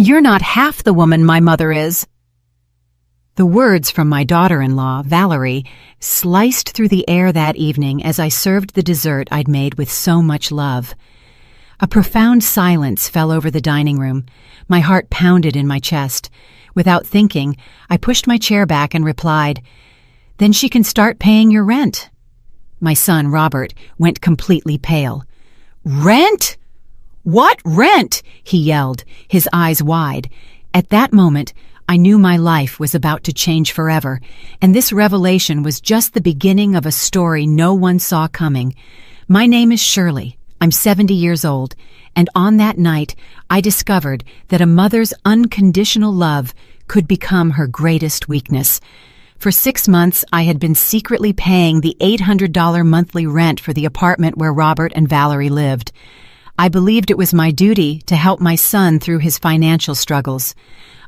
You're not half the woman my mother is." The words from my daughter-in-law, Valerie, sliced through the air that evening as I served the dessert I'd made with so much love. A profound silence fell over the dining room. My heart pounded in my chest. Without thinking, I pushed my chair back and replied, "Then she can start paying your rent." My son, Robert, went completely pale. "Rent? What rent?" he yelled, his eyes wide. At that moment, I knew my life was about to change forever, and this revelation was just the beginning of a story no one saw coming. My name is Shirley. I'm 70 years old, and on that night, I discovered that a mother's unconditional love could become her greatest weakness. For 6 months, I had been secretly paying the $800 monthly rent for the apartment where Robert and Valerie lived. I believed it was my duty to help my son through his financial struggles.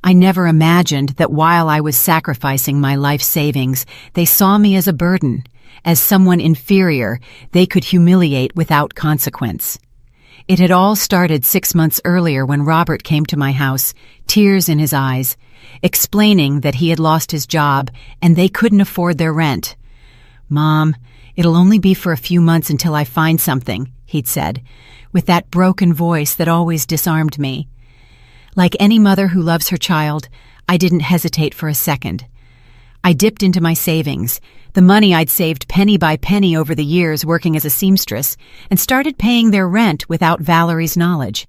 I never imagined that while I was sacrificing my life savings, they saw me as a burden, as someone inferior they could humiliate without consequence. It had all started 6 months earlier when Robert came to my house, tears in his eyes, explaining that he had lost his job and they couldn't afford their rent. "Mom, it'll only be for a few months until I find something," he'd said, with that broken voice that always disarmed me. Like any mother who loves her child, I didn't hesitate for a second. I dipped into my savings, the money I'd saved penny by penny over the years working as a seamstress, and started paying their rent without Valerie's knowledge.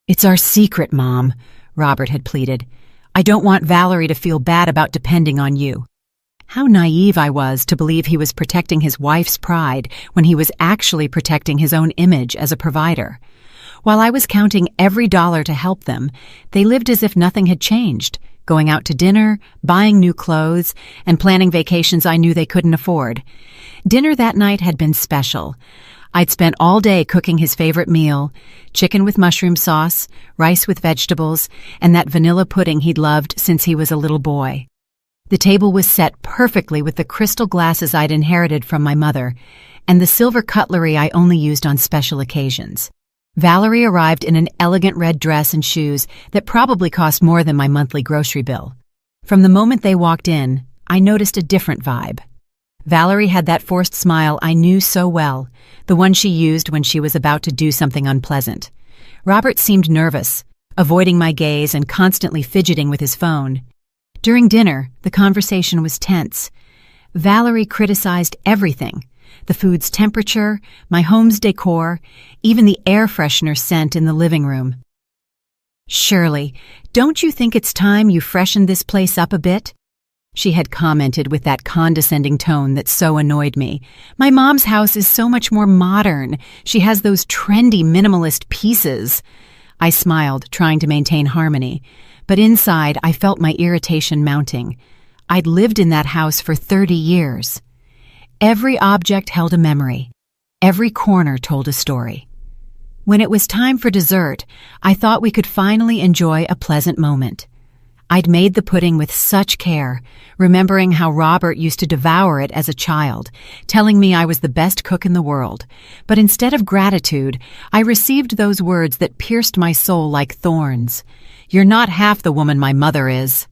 "It's our secret, Mom," Robert had pleaded. "I don't want Valerie to feel bad about depending on you." How naive I was to believe he was protecting his wife's pride when he was actually protecting his own image as a provider. While I was counting every dollar to help them, they lived as if nothing had changed, going out to dinner, buying new clothes, and planning vacations I knew they couldn't afford. Dinner that night had been special. I'd spent all day cooking his favorite meal, chicken with mushroom sauce, rice with vegetables, and that vanilla pudding he'd loved since he was a little boy. The table was set perfectly with the crystal glasses I'd inherited from my mother, and the silver cutlery I only used on special occasions. Valerie arrived in an elegant red dress and shoes that probably cost more than my monthly grocery bill. From the moment they walked in, I noticed a different vibe. Valerie had that forced smile I knew so well, the one she used when she was about to do something unpleasant. Robert seemed nervous, avoiding my gaze and constantly fidgeting with his phone. During dinner, the conversation was tense. Valerie criticized everything: the food's temperature, my home's decor, even the air freshener scent in the living room. "Shirley, don't you think it's time you freshened this place up a bit?" she had commented with that condescending tone that so annoyed me. "My mom's house is so much more modern. She has those trendy minimalist pieces." I smiled, trying to maintain harmony, but inside I felt my irritation mounting. I'd lived in that house for 30 years. Every object held a memory. Every corner told a story. When it was time for dessert, I thought we could finally enjoy a pleasant moment. I'd made the pudding with such care, remembering how Robert used to devour it as a child, telling me I was the best cook in the world. But instead of gratitude, I received those words that pierced my soul like thorns. "You're not half the woman my mother is."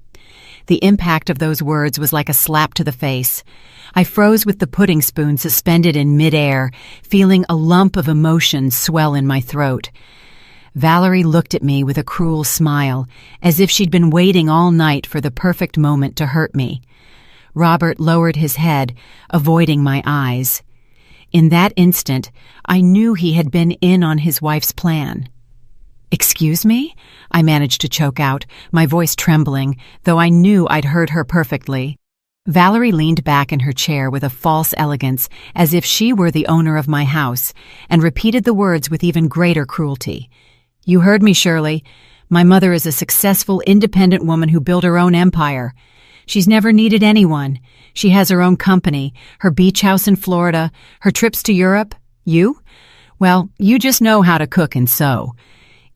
The impact of those words was like a slap to the face. I froze with the pudding spoon suspended in midair, feeling a lump of emotion swell in my throat. Valerie looked at me with a cruel smile, as if she'd been waiting all night for the perfect moment to hurt me. Robert lowered his head, avoiding my eyes. In that instant, I knew he had been in on his wife's plan. "Excuse me?" I managed to choke out, my voice trembling, though I knew I'd heard her perfectly. Valerie leaned back in her chair with a false elegance, as if she were the owner of my house, and repeated the words with even greater cruelty. "You heard me, Shirley. My mother is a successful, independent woman who built her own empire. She's never needed anyone. She has her own company, her beach house in Florida, her trips to Europe. You? Well, you just know how to cook and sew."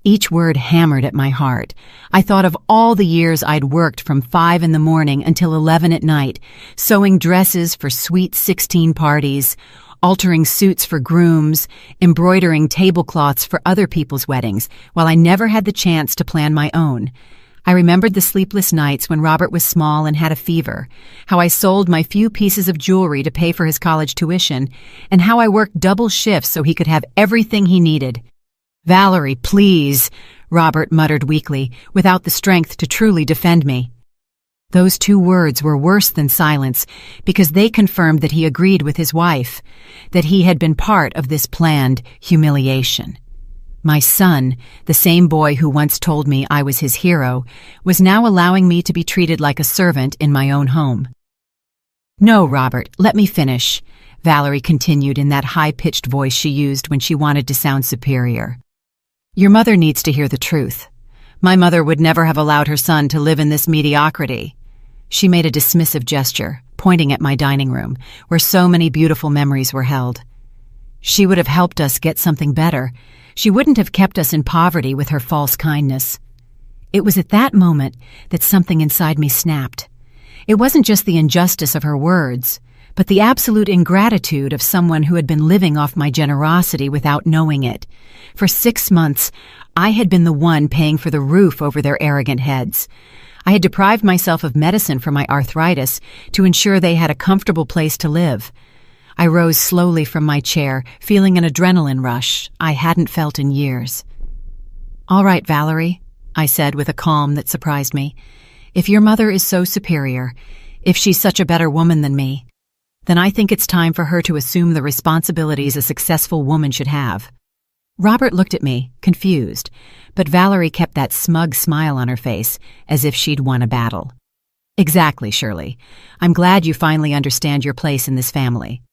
Each word hammered at my heart. I thought of all the years I'd worked from 5 in the morning until 11 at night, sewing dresses for sweet 16 parties, altering suits for grooms, embroidering tablecloths for other people's weddings, while I never had the chance to plan my own. I remembered the sleepless nights when Robert was small and had a fever, how I sold my few pieces of jewelry to pay for his college tuition, and how I worked double shifts so he could have everything he needed. "Valerie, please," Robert muttered weakly, without the strength to truly defend me. Those 2 words were worse than silence, because they confirmed that he agreed with his wife, that he had been part of this planned humiliation. My son, the same boy who once told me I was his hero, was now allowing me to be treated like a servant in my own home. "No, Robert, let me finish," Valerie continued in that high-pitched voice she used when she wanted to sound superior. "Your mother needs to hear the truth. My mother would never have allowed her son to live in this mediocrity." She made a dismissive gesture, pointing at my dining room, where so many beautiful memories were held. "She would have helped us get something better. She wouldn't have kept us in poverty with her false kindness." It was at that moment that something inside me snapped. It wasn't just the injustice of her words, but the absolute ingratitude of someone who had been living off my generosity without knowing it. For 6 months, I had been the one paying for the roof over their arrogant heads. I had deprived myself of medicine for my arthritis to ensure they had a comfortable place to live. I rose slowly from my chair, feeling an adrenaline rush I hadn't felt in years. "All right, Valerie," I said with a calm that surprised me. "If your mother is so superior, if she's such a better woman than me, then I think it's time for her to assume the responsibilities a successful woman should have." Robert looked at me, confused, but Valerie kept that smug smile on her face, as if she'd won a battle. "Exactly, Shirley. I'm glad you finally understand your place in this family."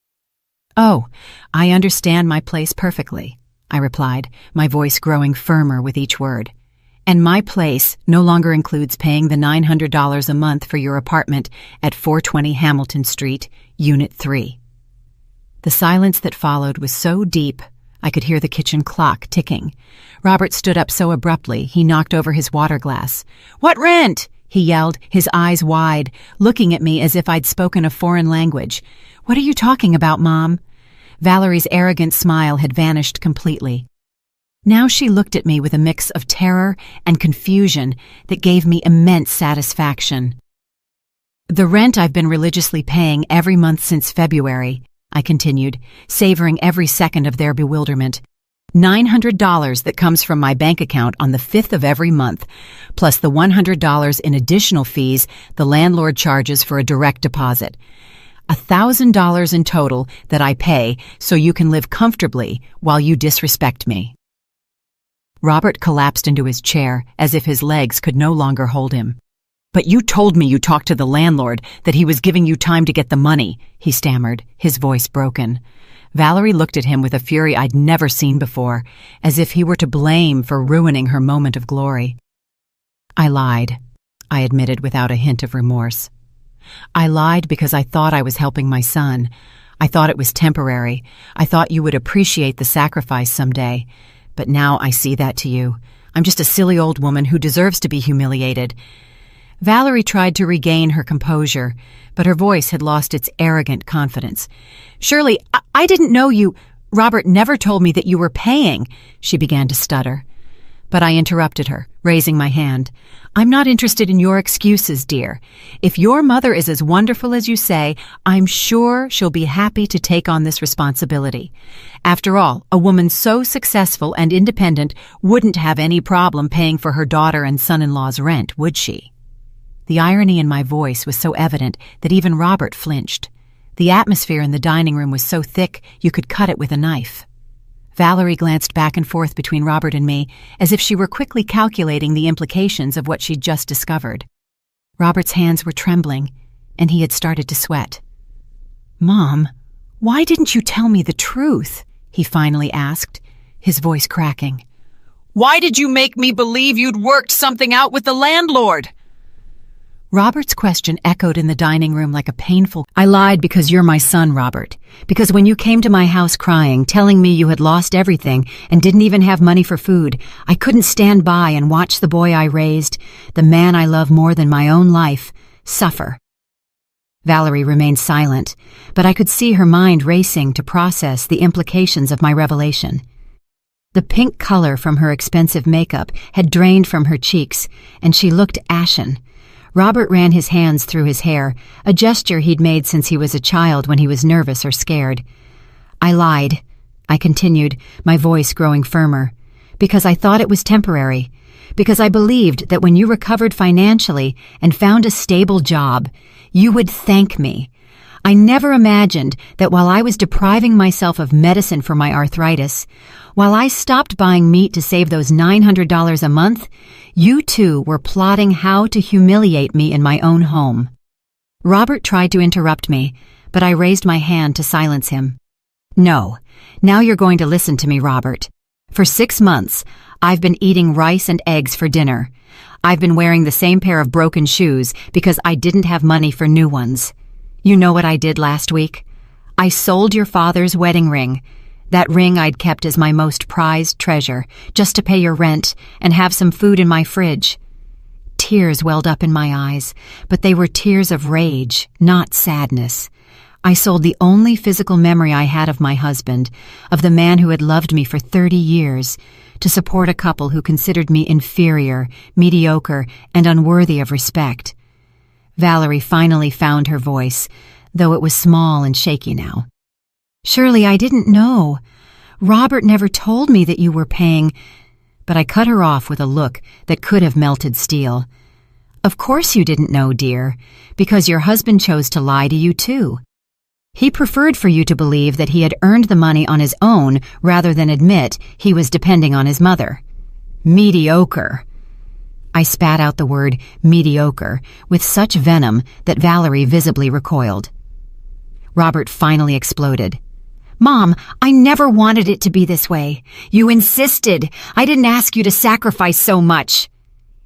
"Oh, I understand my place perfectly," I replied, my voice growing firmer with each word. "And my place no longer includes paying the $900 a month for your apartment at 420 Hamilton Street, Unit 3. The silence that followed was so deep, I could hear the kitchen clock ticking. Robert stood up so abruptly, he knocked over his water glass. "What rent?" he yelled, his eyes wide, looking at me as if I'd spoken a foreign language. "What are you talking about, Mom?" Valerie's arrogant smile had vanished completely. Now she looked at me with a mix of terror and confusion that gave me immense satisfaction. "The rent I've been religiously paying every month since February," I continued, savoring every second of their bewilderment. $900 that comes from my bank account on the 5th of every month, plus the $100 in additional fees the landlord charges for a direct deposit. $1,000 in total that I pay so you can live comfortably while you disrespect me." Robert collapsed into his chair as if his legs could no longer hold him. "But you told me you talked to the landlord, that he was giving you time to get the money," he stammered, his voice broken. Valerie looked at him with a fury I'd never seen before, as if he were to blame for ruining her moment of glory. "I lied," I admitted without a hint of remorse. "I lied because I thought I was helping my son. I thought it was temporary. I thought you would appreciate the sacrifice someday. But now I see that to you. I'm just a silly old woman who deserves to be humiliated." Valerie tried to regain her composure, but her voice had lost its arrogant confidence. "Shirley, I didn't know you. Robert never told me that you were paying," she began to stutter. But I interrupted her, raising my hand. "I'm not interested in your excuses, dear. If your mother is as wonderful as you say, I'm sure she'll be happy to take on this responsibility. After all, a woman so successful and independent wouldn't have any problem paying for her daughter and son-in-law's rent, would she?" The irony in my voice was so evident that even Robert flinched. The atmosphere in the dining room was so thick you could cut it with a knife. Valerie glanced back and forth between Robert and me, as if she were quickly calculating the implications of what she'd just discovered. Robert's hands were trembling, and he had started to sweat. "Mom, why didn't you tell me the truth?" he finally asked, his voice cracking. "Why did you make me believe you'd worked something out with the landlord?" Robert's question echoed in the dining room like a painful... "I lied because you're my son, Robert. Because when you came to my house crying, telling me you had lost everything and didn't even have money for food, I couldn't stand by and watch the boy I raised, the man I love more than my own life, suffer." Valerie remained silent, but I could see her mind racing to process the implications of my revelation. The pink color from her expensive makeup had drained from her cheeks, and she looked ashen. Robert ran his hands through his hair, a gesture he'd made since he was a child when he was nervous or scared. I lied, I continued, my voice growing firmer, because I thought it was temporary, because I believed that when you recovered financially and found a stable job, you would thank me. I never imagined that while I was depriving myself of medicine for my arthritis, while I stopped buying meat to save those $900 a month, you two were plotting how to humiliate me in my own home. Robert tried to interrupt me, but I raised my hand to silence him. No, now you're going to listen to me, Robert. For 6 months, I've been eating rice and eggs for dinner. I've been wearing the same pair of broken shoes because I didn't have money for new ones. You know what I did last week? I sold your father's wedding ring. That ring I'd kept as my most prized treasure, just to pay your rent and have some food in my fridge. Tears welled up in my eyes, but they were tears of rage, not sadness. I sold the only physical memory I had of my husband, of the man who had loved me for 30 years, to support a couple who considered me inferior, mediocre, and unworthy of respect. Valerie finally found her voice, though it was small and shaky now. Surely I didn't know. Robert never told me that you were paying, but I cut her off with a look that could have melted steel. Of course you didn't know, dear, because your husband chose to lie to you too. He preferred for you to believe that he had earned the money on his own rather than admit he was depending on his mother. Mediocre. I spat out the word mediocre with such venom that Valerie visibly recoiled. Robert finally exploded. Mom, I never wanted it to be this way. You insisted. I didn't ask you to sacrifice so much.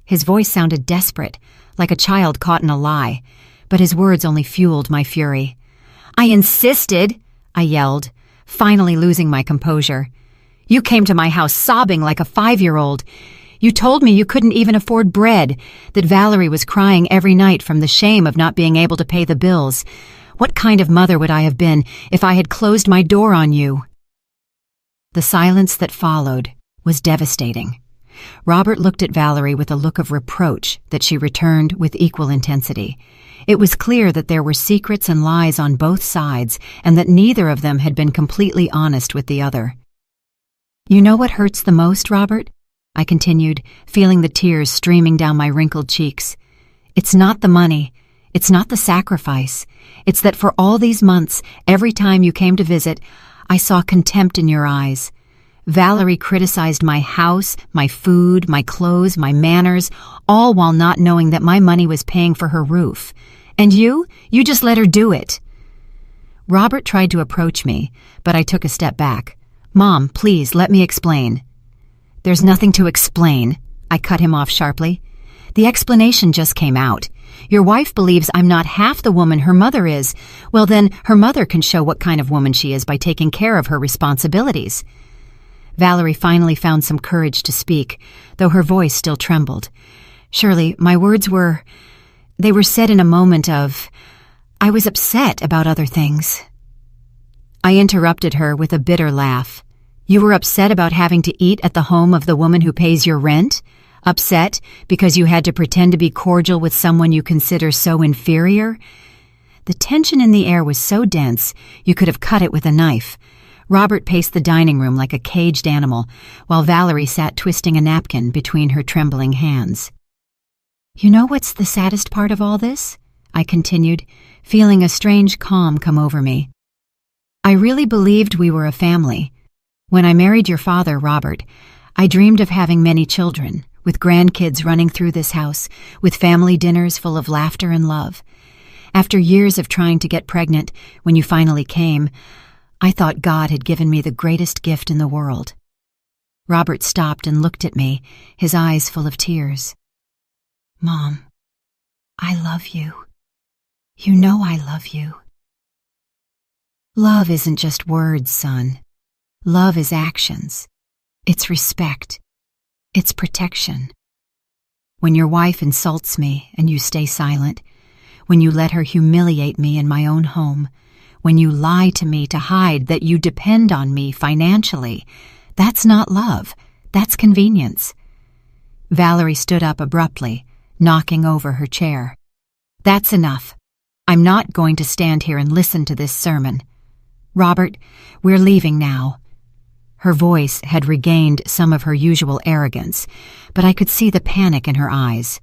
His voice sounded desperate, like a child caught in a lie, but his words only fueled my fury. I insisted, I yelled, finally losing my composure. You came to my house sobbing like a 5-year-old. You told me you couldn't even afford bread, that Valerie was crying every night from the shame of not being able to pay the bills. What kind of mother would I have been if I had closed my door on you? The silence that followed was devastating. Robert looked at Valerie with a look of reproach that she returned with equal intensity. It was clear that there were secrets and lies on both sides, and that neither of them had been completely honest with the other. You know what hurts the most, Robert? I continued, feeling the tears streaming down my wrinkled cheeks. It's not the money. It's not the sacrifice. It's that for all these months, every time you came to visit, I saw contempt in your eyes. Valerie criticized my house, my food, my clothes, my manners, all while not knowing that my money was paying for her roof. And you just let her do it. Robert tried to approach me, but I took a step back. Mom, please, let me explain. There's nothing to explain, I cut him off sharply. The explanation just came out. Your wife believes I'm not half the woman her mother is. Well, then her mother can show what kind of woman she is by taking care of her responsibilities. Valerie finally found some courage to speak, though her voice still trembled. Surely, my words were said in a moment of, I was upset about other things. I interrupted her with a bitter laugh. You were upset about having to eat at the home of the woman who pays your rent? Upset because you had to pretend to be cordial with someone you consider so inferior? The tension in the air was so dense you could have cut it with a knife. Robert paced the dining room like a caged animal, while Valerie sat twisting a napkin between her trembling hands. You know what's the saddest part of all this? I continued, feeling a strange calm come over me. I really believed we were a family. When I married your father, Robert, I dreamed of having many children, with grandkids running through this house, with family dinners full of laughter and love. After years of trying to get pregnant, when you finally came, I thought God had given me the greatest gift in the world. Robert stopped and looked at me, his eyes full of tears. Mom, I love you. You know I love you. Love isn't just words, son. Love is actions. It's respect. It's protection. When your wife insults me and you stay silent, when you let her humiliate me in my own home, when you lie to me to hide that you depend on me financially. That's not love. That's convenience." Valerie stood up abruptly, knocking over her chair. "That's enough. I'm not going to stand here and listen to this sermon. Robert, we're leaving now." Her voice had regained some of her usual arrogance, but I could see the panic in her eyes.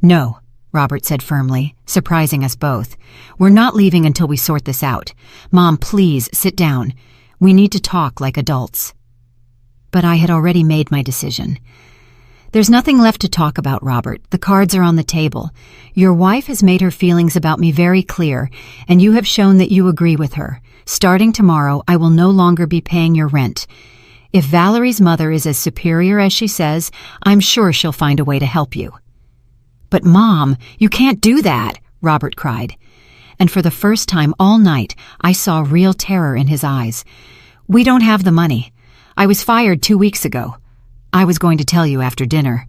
"No," Robert said firmly, surprising us both. "We're not leaving until we sort this out. Mom, please sit down. We need to talk like adults." But I had already made my decision. "There's nothing left to talk about, Robert. The cards are on the table. Your wife has made her feelings about me very clear, and you have shown that you agree with her. Starting tomorrow, I will no longer be paying your rent. If Valerie's mother is as superior as she says, I'm sure she'll find a way to help you." "But Mom, you can't do that," Robert cried. And for the first time all night, I saw real terror in his eyes. "We don't have the money. I was fired 2 weeks ago. I was going to tell you after dinner."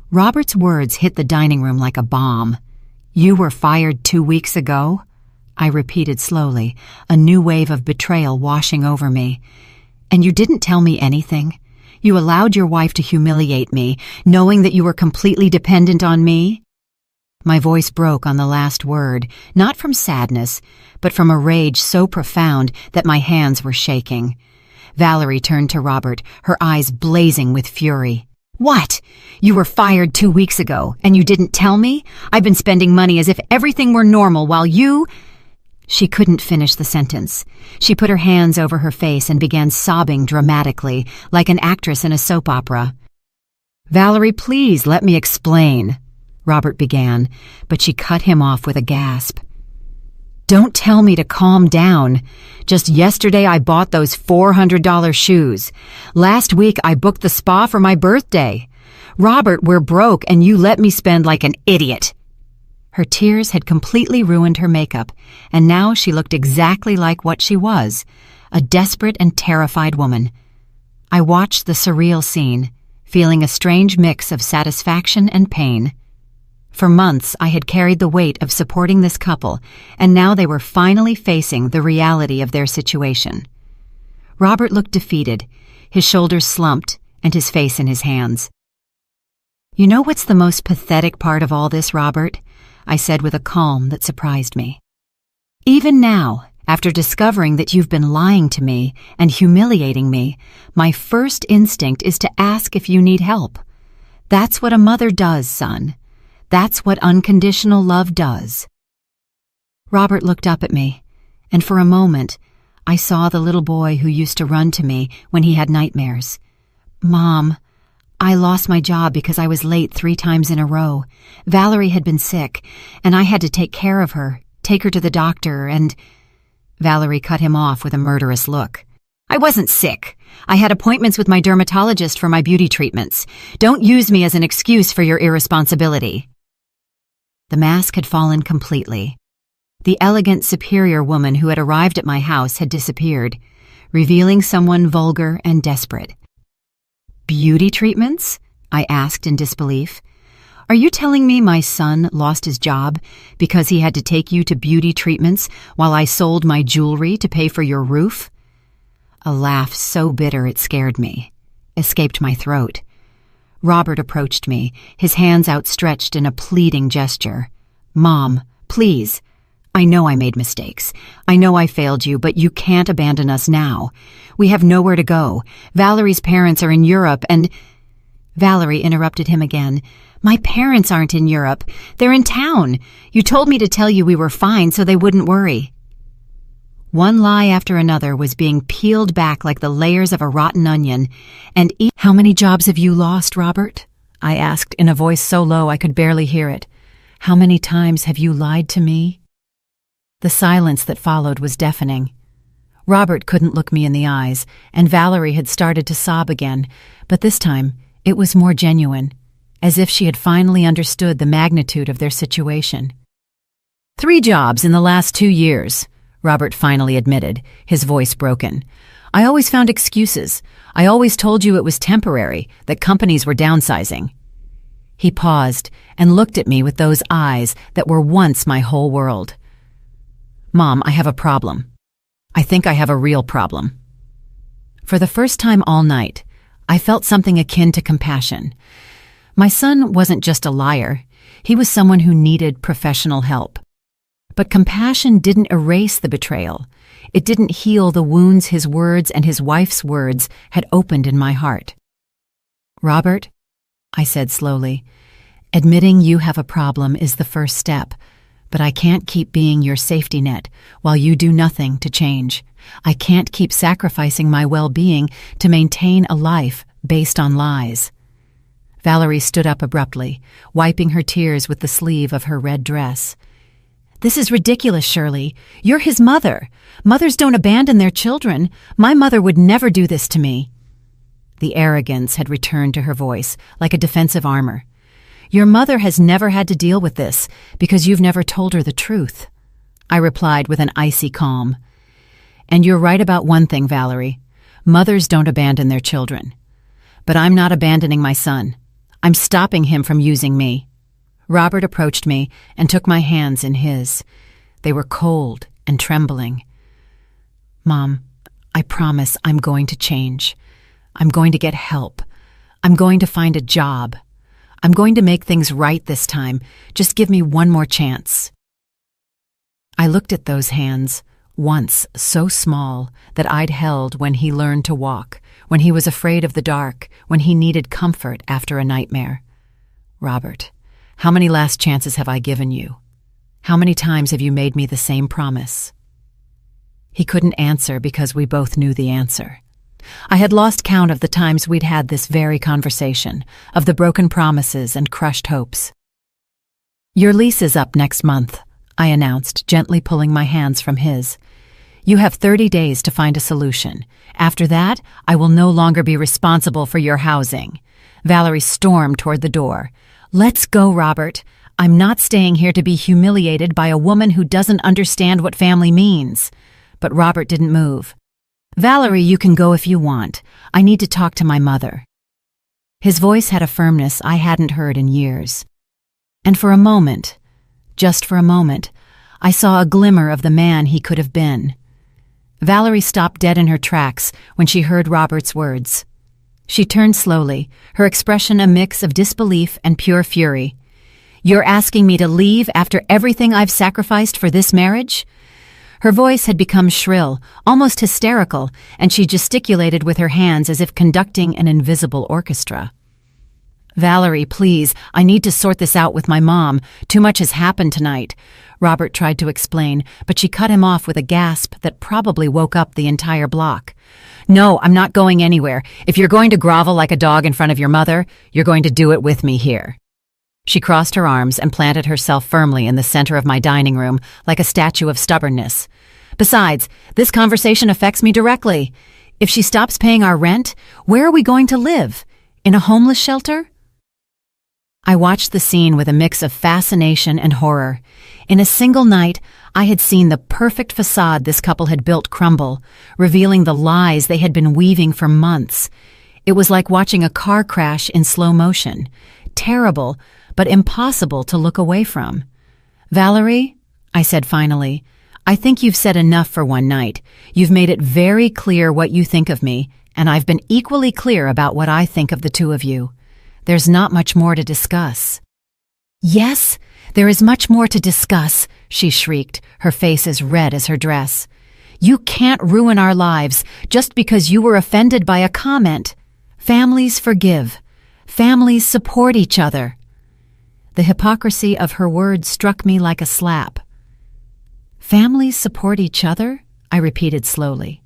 Robert's words hit the dining room like a bomb. "You were fired 2 weeks ago?" I repeated slowly, a new wave of betrayal washing over me. "And you didn't tell me anything? You allowed your wife to humiliate me, knowing that you were completely dependent on me?" My voice broke on the last word, not from sadness, but from a rage so profound that my hands were shaking. Valerie turned to Robert, her eyes blazing with fury. "What? You were fired 2 weeks ago, and you didn't tell me? I've been spending money as if everything were normal while you—" She couldn't finish the sentence. She put her hands over her face and began sobbing dramatically, like an actress in a soap opera. "Valerie, please let me explain," Robert began, but she cut him off with a gasp. "Don't tell me to calm down. Just yesterday I bought those $400 shoes. Last week I booked the spa for my birthday. Robert, we're broke and you let me spend like an idiot." Her tears had completely ruined her makeup, and now she looked exactly like what she was, a desperate and terrified woman. I watched the surreal scene, feeling a strange mix of satisfaction and pain. For months, I had carried the weight of supporting this couple, and now they were finally facing the reality of their situation. Robert looked defeated, his shoulders slumped, and his face in his hands. "You know what's the most pathetic part of all this, Robert?" I said with a calm that surprised me. "Even now, after discovering that you've been lying to me and humiliating me, my first instinct is to ask if you need help. That's what a mother does, son. That's what unconditional love does." Robert looked up at me, and for a moment, I saw the little boy who used to run to me when he had nightmares. "Mom, I lost my job because I was late 3 times in a row. Valerie had been sick, and I had to take care of her, take her to the doctor, and—" Valerie cut him off with a murderous look. "I wasn't sick. I had appointments with my dermatologist for my beauty treatments. Don't use me as an excuse for your irresponsibility." The mask had fallen completely. The elegant, superior woman who had arrived at my house had disappeared, revealing someone vulgar and desperate. "Beauty treatments?" I asked in disbelief. "Are you telling me my son lost his job because he had to take you to beauty treatments while I sold my jewelry to pay for your roof?" A laugh so bitter it scared me, escaped my throat. Robert approached me, his hands outstretched in a pleading gesture. "Mom, please. I know I made mistakes. I know I failed you, but you can't abandon us now. We have nowhere to go. Valerie's parents are in Europe and—" Valerie interrupted him again. "My parents aren't in Europe. They're in town. You told me to tell you we were fine so they wouldn't worry." One lie after another was being peeled back like the layers of a rotten onion, and "How many jobs have you lost, Robert?" I asked in a voice so low I could barely hear it. "How many times have you lied to me?" The silence that followed was deafening. Robert couldn't look me in the eyes, and Valerie had started to sob again, but this time it was more genuine, as if she had finally understood the magnitude of their situation. "3 jobs in the last 2 years, Robert finally admitted, his voice broken. "I always found excuses. I always told you it was temporary, that companies were downsizing." He paused and looked at me with those eyes that were once my whole world. Mom, I have a problem. I think I have a real problem. For the first time all night, I felt something akin to compassion. My son wasn't just a liar. He was someone who needed professional help. But compassion didn't erase the betrayal. It didn't heal the wounds his words and his wife's words had opened in my heart. Robert, I said slowly, admitting you have a problem is the first step, but I can't keep being your safety net while you do nothing to change. I can't keep sacrificing my well-being to maintain a life based on lies. Valerie stood up abruptly, wiping her tears with the sleeve of her red dress. This is ridiculous, Shirley. You're his mother. Mothers don't abandon their children. My mother would never do this to me. The arrogance had returned to her voice, like a defensive armor. Your mother has never had to deal with this because you've never told her the truth. I replied with an icy calm. And you're right about one thing, Valerie. Mothers don't abandon their children. But I'm not abandoning my son. I'm stopping him from using me. Robert approached me and took my hands in his. They were cold and trembling. Mom, I promise I'm going to change. I'm going to get help. I'm going to find a job. I'm going to make things right this time. Just give me one more chance. I looked at those hands, once so small that I'd held when he learned to walk, when he was afraid of the dark, when he needed comfort after a nightmare. Robert, how many last chances have I given you? How many times have you made me the same promise? He couldn't answer because we both knew the answer. I had lost count of the times we'd had this very conversation, of the broken promises and crushed hopes. Your lease is up next month, I announced, gently pulling my hands from his. You have 30 days to find a solution. After that, I will no longer be responsible for your housing. Valerie stormed toward the door. Let's go, Robert. I'm not staying here to be humiliated by a woman who doesn't understand what family means. But Robert didn't move. Valerie, you can go if you want. I need to talk to my mother. His voice had a firmness I hadn't heard in years. And for a moment, just for a moment, I saw a glimmer of the man he could have been. Valerie stopped dead in her tracks when she heard Robert's words. She turned slowly, her expression a mix of disbelief and pure fury. You're asking me to leave after everything I've sacrificed for this marriage? Her voice had become shrill, almost hysterical, and she gesticulated with her hands as if conducting an invisible orchestra. Valerie, please, I need to sort this out with my mom. Too much has happened tonight. Robert tried to explain, but she cut him off with a gasp that probably woke up the entire block. No, I'm not going anywhere. If you're going to grovel like a dog in front of your mother, you're going to do it with me here. She crossed her arms and planted herself firmly in the center of my dining room like a statue of stubbornness. Besides, this conversation affects me directly. If she stops paying our rent, where are we going to live? In a homeless shelter? I watched the scene with a mix of fascination and horror. In a single night, I had seen the perfect facade this couple had built crumble, revealing the lies they had been weaving for months. It was like watching a car crash in slow motion. Terrible, but impossible to look away from. Valerie, I said finally, I think you've said enough for one night. You've made it very clear what you think of me, and I've been equally clear about what I think of the two of you. There's not much more to discuss. Yes, there is much more to discuss, she shrieked, her face as red as her dress. You can't ruin our lives just because you were offended by a comment. Families forgive. Families support each other. The hypocrisy of her words struck me like a slap. Families support each other? I repeated slowly.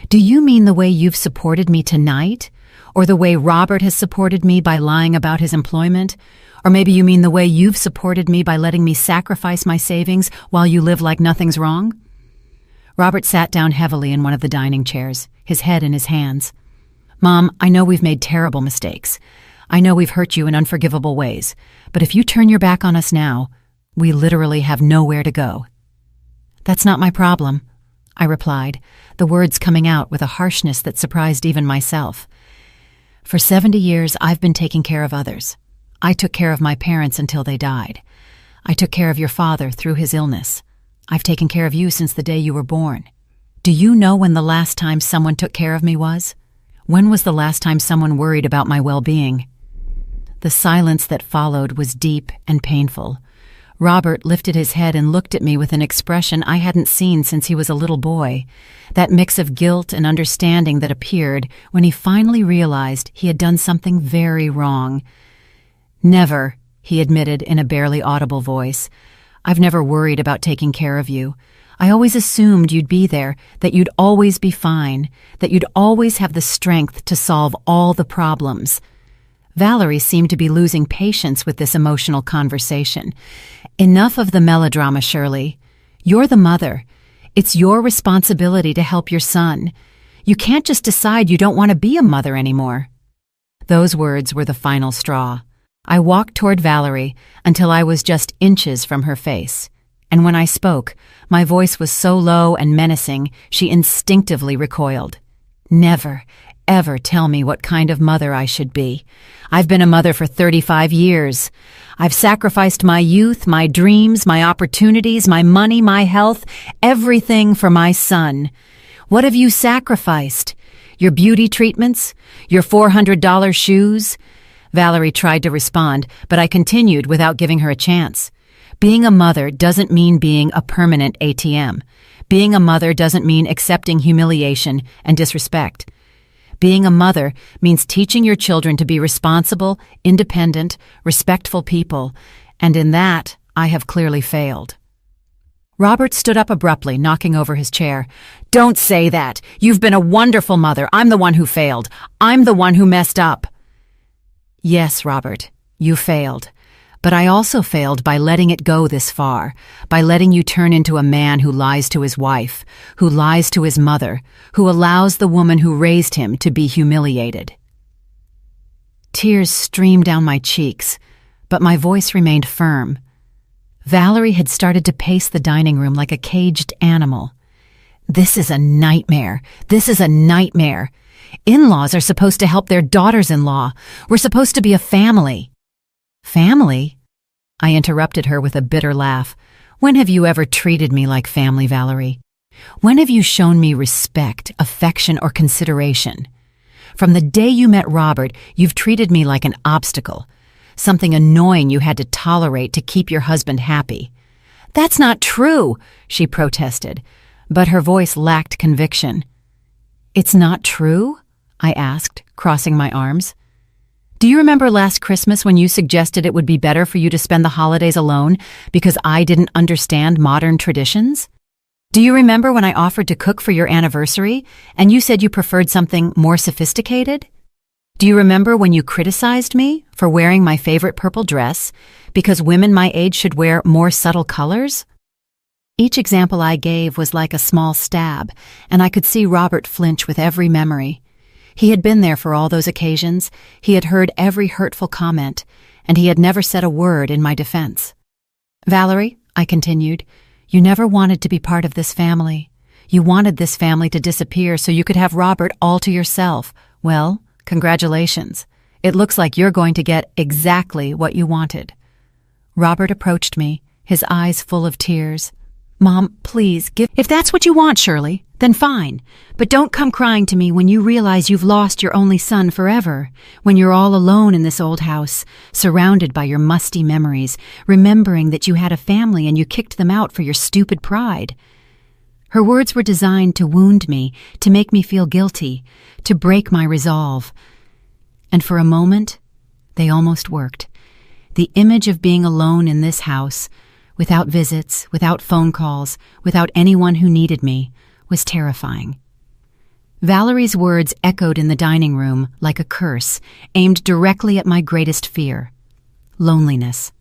Do you mean the way you've supported me tonight? Or the way Robert has supported me by lying about his employment? Or maybe you mean the way you've supported me by letting me sacrifice my savings while you live like nothing's wrong? Robert sat down heavily in one of the dining chairs, his head in his hands. Mom, I know we've made terrible mistakes. I know we've hurt you in unforgivable ways. But if you turn your back on us now, we literally have nowhere to go. That's not my problem, I replied, the words coming out with a harshness that surprised even myself. For 70 years, I've been taking care of others. I took care of my parents until they died. I took care of your father through his illness. I've taken care of you since the day you were born. Do you know when the last time someone took care of me was? When was the last time someone worried about my well-being?" The silence that followed was deep and painful. Robert lifted his head and looked at me with an expression I hadn't seen since he was a little boy, that mix of guilt and understanding that appeared when he finally realized he had done something very wrong. "Never," he admitted in a barely audible voice. "I've never worried about taking care of you. I always assumed you'd be there, that you'd always be fine, that you'd always have the strength to solve all the problems." Valerie seemed to be losing patience with this emotional conversation. "Enough of the melodrama, Shirley. You're the mother. It's your responsibility to help your son. You can't just decide you don't want to be a mother anymore." Those words were the final straw. I walked toward Valerie until I was just inches from her face. And when I spoke, my voice was so low and menacing, she instinctively recoiled. "Never, ever tell me what kind of mother I should be. I've been a mother for 35 years. I've sacrificed my youth, my dreams, my opportunities, my money, my health, everything for my son. What have you sacrificed? Your beauty treatments? Your $400 shoes?" Valerie tried to respond, but I continued without giving her a chance. Being a mother doesn't mean being a permanent ATM. Being a mother doesn't mean accepting humiliation and disrespect. Being a mother means teaching your children to be responsible, independent, respectful people, and in that, I have clearly failed. Robert stood up abruptly, knocking over his chair. "Don't say that. You've been a wonderful mother. I'm the one who failed. I'm the one who messed up." "Yes, Robert, you failed. But I also failed by letting it go this far, by letting you turn into a man who lies to his wife, who lies to his mother, who allows the woman who raised him to be humiliated." Tears streamed down my cheeks, but my voice remained firm. Valerie had started to pace the dining room like a caged animal. "This is a nightmare. This is a nightmare. In-laws are supposed to help their daughters-in-law. We're supposed to be a family." "Family?" I interrupted her with a bitter laugh. "When have you ever treated me like family, Valerie? When have you shown me respect, affection, or consideration? From the day you met Robert, you've treated me like an obstacle, something annoying you had to tolerate to keep your husband happy." "That's not true," she protested, but her voice lacked conviction. "It's not true?" I asked, crossing my arms. "Do you remember last Christmas when you suggested it would be better for you to spend the holidays alone because I didn't understand modern traditions? Do you remember when I offered to cook for your anniversary and you said you preferred something more sophisticated? Do you remember when you criticized me for wearing my favorite purple dress because women my age should wear more subtle colors?" Each example I gave was like a small stab, and I could see Robert flinch with every memory. He had been there for all those occasions, he had heard every hurtful comment, and he had never said a word in my defense. "Valerie," I continued, "you never wanted to be part of this family. You wanted this family to disappear so you could have Robert all to yourself. Well, congratulations. It looks like you're going to get exactly what you wanted." Robert approached me, his eyes full of tears. "Mom, please, if that's what you want, Shirley, then fine. But don't come crying to me when you realize you've lost your only son forever, when you're all alone in this old house, surrounded by your musty memories, remembering that you had a family and you kicked them out for your stupid pride." Her words were designed to wound me, to make me feel guilty, to break my resolve. And for a moment, they almost worked. The image of being alone in this house, without visits, without phone calls, without anyone who needed me, was terrifying. Valerie's words echoed in the dining room like a curse, aimed directly at my greatest fear: loneliness.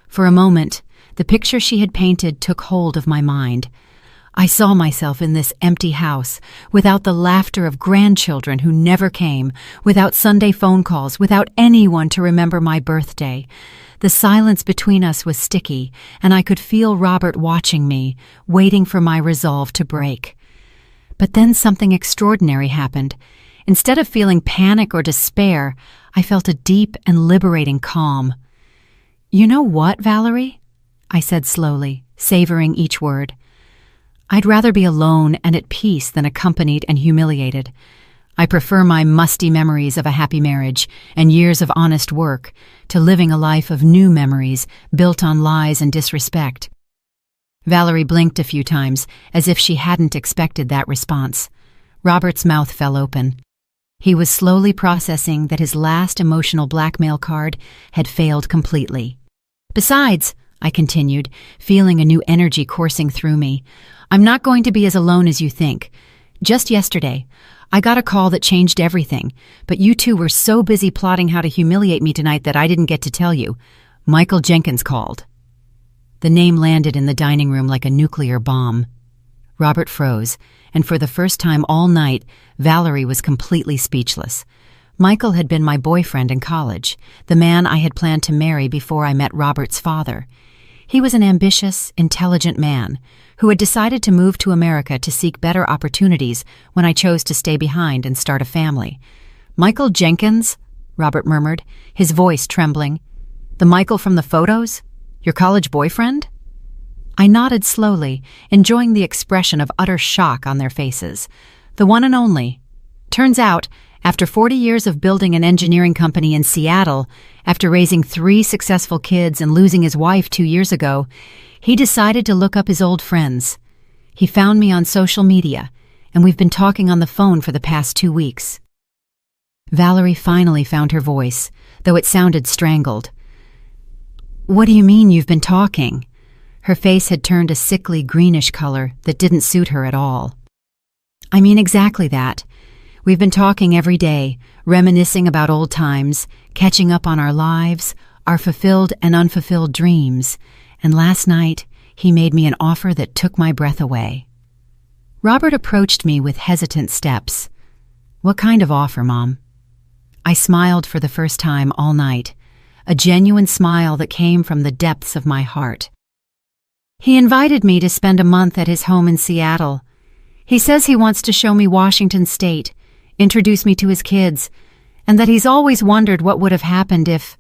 For a moment, the picture she had painted took hold of my mind. I saw myself in this empty house, without the laughter of grandchildren who never came, without Sunday phone calls, without anyone to remember my birthday. The silence between us was sticky, and I could feel Robert watching me, waiting for my resolve to break. But then something extraordinary happened. Instead of feeling panic or despair, I felt a deep and liberating calm. "You know what, Valerie?" I said slowly, savoring each word. "I'd rather be alone and at peace than accompanied and humiliated. I prefer my musty memories of a happy marriage and years of honest work to living a life of new memories built on lies and disrespect." Valerie blinked a few times, as if she hadn't expected that response. Robert's mouth fell open. He was slowly processing that his last emotional blackmail card had failed completely. "Besides," I continued, feeling a new energy coursing through me, "I'm not going to be as alone as you think. Just yesterday, I got a call that changed everything, but you two were so busy plotting how to humiliate me tonight that I didn't get to tell you. Michael Jenkins called." The name landed in the dining room like a nuclear bomb. Robert froze, and for the first time all night, Valerie was completely speechless. Michael had been my boyfriend in college, the man I had planned to marry before I met Robert's father. He was an ambitious, intelligent man who had decided to move to America to seek better opportunities when I chose to stay behind and start a family. "Michael Jenkins?" Robert murmured, his voice trembling. "The Michael from the photos? Your college boyfriend?" I nodded slowly, enjoying the expression of utter shock on their faces. "The one and only. Turns out, after 40 years of building an engineering company in Seattle, after raising 3 successful kids and losing his wife 2 years ago, he decided to look up his old friends. He found me on social media, and we've been talking on the phone for the past 2 weeks." Valerie finally found her voice, though it sounded strangled. "What do you mean you've been talking?" Her face had turned a sickly greenish color that didn't suit her at all. "I mean exactly that. We've been talking every day, reminiscing about old times, catching up on our lives, our fulfilled and unfulfilled dreams, and last night he made me an offer that took my breath away." Robert approached me with hesitant steps. "What kind of offer, Mom?" I smiled for the first time all night, a genuine smile that came from the depths of my heart. "He invited me to spend a month at his home in Seattle. He says he wants to show me Washington State, introduce me to his kids, and that he's always wondered what would have happened if—"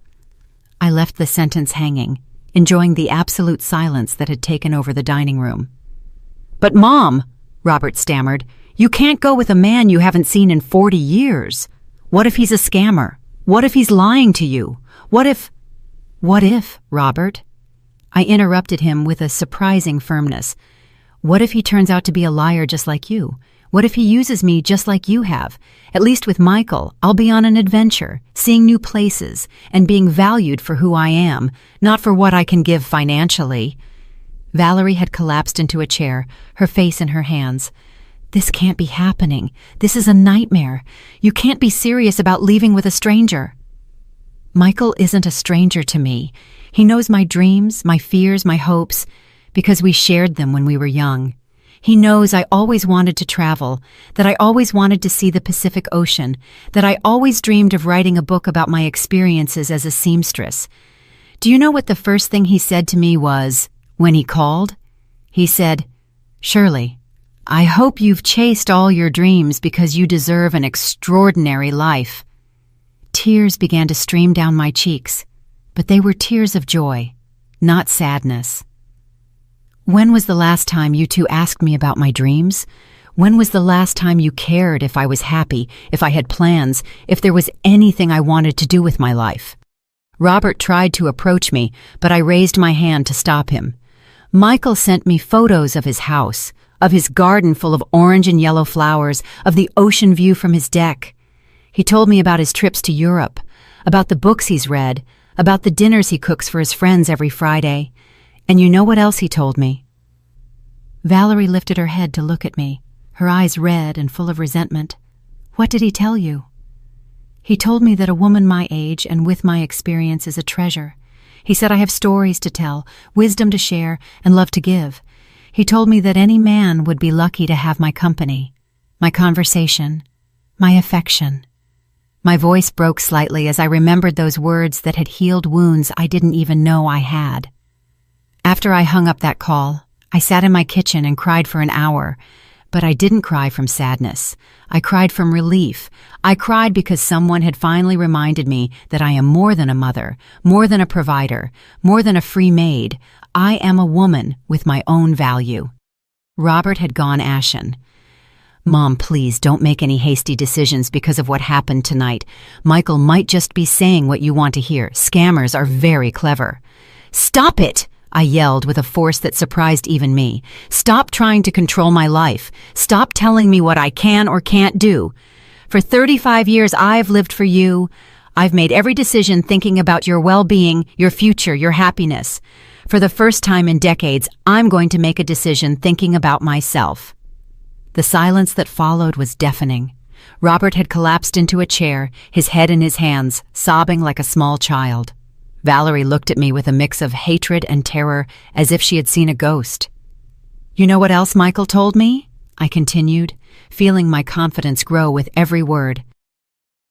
I left the sentence hanging, enjoying the absolute silence that had taken over the dining room. "But Mom," Robert stammered, "you can't go with a man you haven't seen in 40 years. What if he's a scammer? What if he's lying to you? What if—" "What if, Robert?" I interrupted him with a surprising firmness. "What if he turns out to be a liar just like you? What if he uses me just like you have? At least with Michael, I'll be on an adventure, seeing new places, and being valued for who I am, not for what I can give financially." Valerie had collapsed into a chair, her face in her hands. "This can't be happening. This is a nightmare. You can't be serious about leaving with a stranger." "Michael isn't a stranger to me. He knows my dreams, my fears, my hopes, because we shared them when we were young. He knows I always wanted to travel, that I always wanted to see the Pacific Ocean, that I always dreamed of writing a book about my experiences as a seamstress. Do you know what the first thing he said to me was, when he called? He said, 'Shirley, I hope you've chased all your dreams because you deserve an extraordinary life.'" Tears began to stream down my cheeks, but they were tears of joy, not sadness. "When was the last time you two asked me about my dreams? When was the last time you cared if I was happy, if I had plans, if there was anything I wanted to do with my life?" Robert tried to approach me, but I raised my hand to stop him. "Michael sent me photos of his house, of his garden full of orange and yellow flowers, of the ocean view from his deck. He told me about his trips to Europe, about the books he's read, about the dinners he cooks for his friends every Friday. And you know what else he told me?" Valerie lifted her head to look at me, her eyes red and full of resentment. "What did he tell you?" "He told me that a woman my age and with my experience is a treasure. He said I have stories to tell, wisdom to share, and love to give. He told me that any man would be lucky to have my company, my conversation, my affection." My voice broke slightly as I remembered those words that had healed wounds I didn't even know I had. After I hung up that call, I sat in my kitchen and cried for an hour, But I didn't cry from sadness. I cried from relief. I cried because someone had finally reminded me that I am more than a mother, more than a provider, more than a free maid. I am a woman with my own value. Robert had gone ashen. "Mom, please don't make any hasty decisions because of what happened tonight. Michael might just be saying what you want to hear. Scammers are very clever." "Stop it!" I yelled with a force that surprised even me. "Stop trying to control my life. Stop telling me what I can or can't do. For 35 years I've lived for you. I've made every decision thinking about your well-being, your future, your happiness. For the first time in decades, I'm going to make a decision thinking about myself." The silence that followed was deafening. Robert had collapsed into a chair, his head in his hands, sobbing like a small child. Valerie looked at me with a mix of hatred and terror, as if she had seen a ghost. "You know what else Michael told me?" I continued, feeling my confidence grow with every word.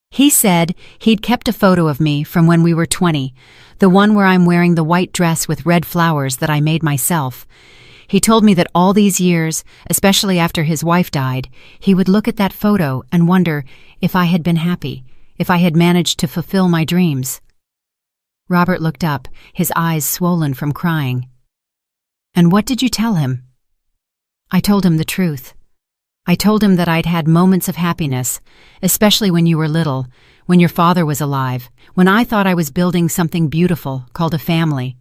"He said he'd kept a photo of me from when we were 20, the one where I'm wearing the white dress with red flowers that I made myself. He told me that all these years, especially after his wife died, he would look at that photo and wonder if I had been happy, if I had managed to fulfill my dreams." Robert looked up, his eyes swollen from crying. "And what did you tell him?" I told him the truth. I told him that I'd had moments of happiness, especially when you were little, when your father was alive, when I thought I was building something beautiful called a family.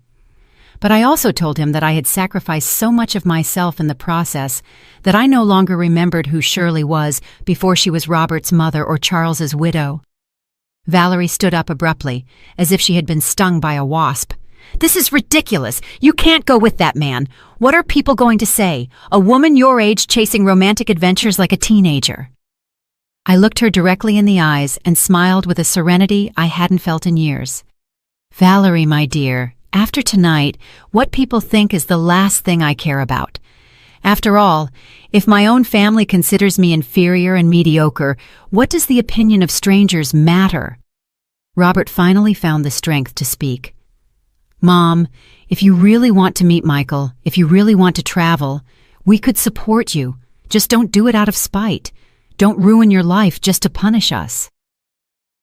But I also told him that I had sacrificed so much of myself in the process that I no longer remembered who Shirley was before she was Robert's mother or Charles's widow. Valerie stood up abruptly, as if she had been stung by a wasp. "This is ridiculous! You can't go with that man! What are people going to say? A woman your age chasing romantic adventures like a teenager?" I looked her directly in the eyes and smiled with a serenity I hadn't felt in years. "Valerie, my dear, after tonight, what people think is the last thing I care about. After all, if my own family considers me inferior and mediocre, what does the opinion of strangers matter?" Robert finally found the strength to speak. "Mom, if you really want to meet Michael, if you really want to travel, we could support you. Just don't do it out of spite. Don't ruin your life just to punish us."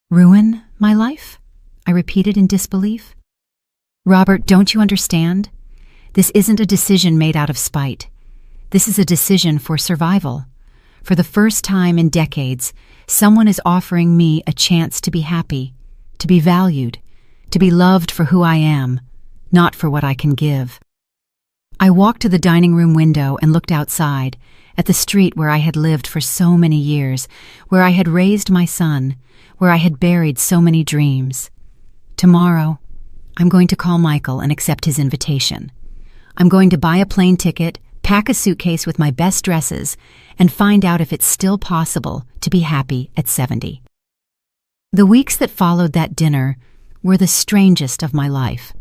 "Ruin my life?" I repeated in disbelief. "Robert, don't you understand? This isn't a decision made out of spite. This is a decision for survival. For the first time in decades, someone is offering me a chance to be happy, to be valued, to be loved for who I am, not for what I can give." I walked to the dining room window and looked outside, at the street where I had lived for so many years, where I had raised my son, where I had buried so many dreams. Tomorrow, I'm going to call Michael and accept his invitation. I'm going to buy a plane ticket, pack a suitcase with my best dresses, and find out if it's still possible to be happy at 70. The weeks that followed that dinner were the strangest of my life.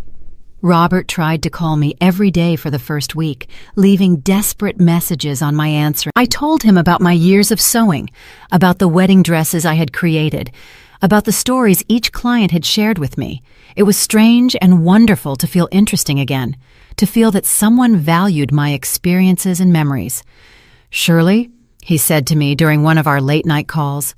Robert tried to call me every day for the first week, leaving desperate messages on my answer. I told him about my years of sewing, about the wedding dresses I had created, about the stories each client had shared with me. It was strange and wonderful to feel interesting again, to feel that someone valued my experiences and memories. "Shirley," he said to me during one of our late-night calls,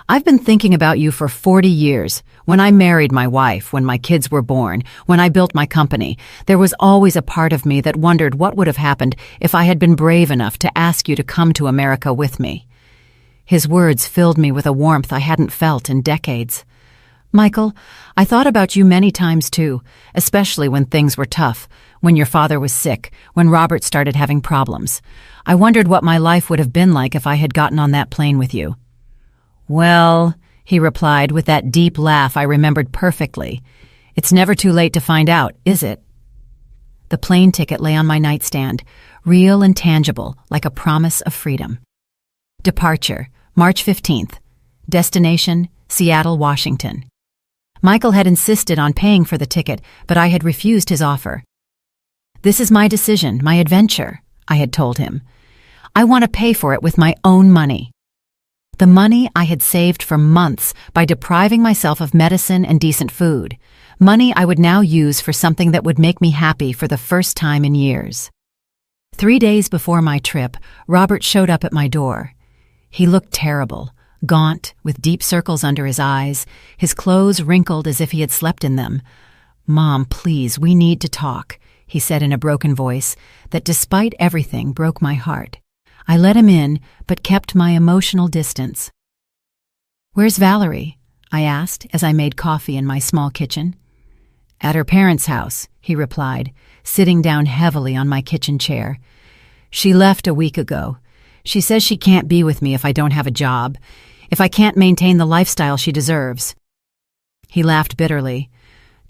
"I've been thinking about you for 40 years. When I married my wife, when my kids were born, when I built my company, there was always a part of me that wondered what would have happened if I had been brave enough to ask you to come to America with me." His words filled me with a warmth I hadn't felt in decades. "Michael, I thought about you many times too, especially when things were tough, when your father was sick, when Robert started having problems. I wondered what my life would have been like if I had gotten on that plane with you." "Well," he replied with that deep laugh I remembered perfectly, "it's never too late to find out, is it?" The plane ticket lay on my nightstand, real and tangible, like a promise of freedom. Departure, March 15th. Destination, Seattle, Washington. Michael had insisted on paying for the ticket, but I had refused his offer. "This is my decision, my adventure," I had told him. "I want to pay for it with my own money." The money I had saved for months by depriving myself of medicine and decent food. Money I would now use for something that would make me happy for the first time in years. 3 days before my trip, Robert showed up at my door. He looked terrible, gaunt, with deep circles under his eyes, his clothes wrinkled as if he had slept in them. "Mom, please, we need to talk," he said in a broken voice that, despite everything, broke my heart. I let him in, but kept my emotional distance. "Where's Valerie?" I asked as I made coffee in my small kitchen. "At her parents' house," he replied, sitting down heavily on my kitchen chair. "She left a week ago. She says she can't be with me if I don't have a job, if I can't maintain the lifestyle she deserves." He laughed bitterly.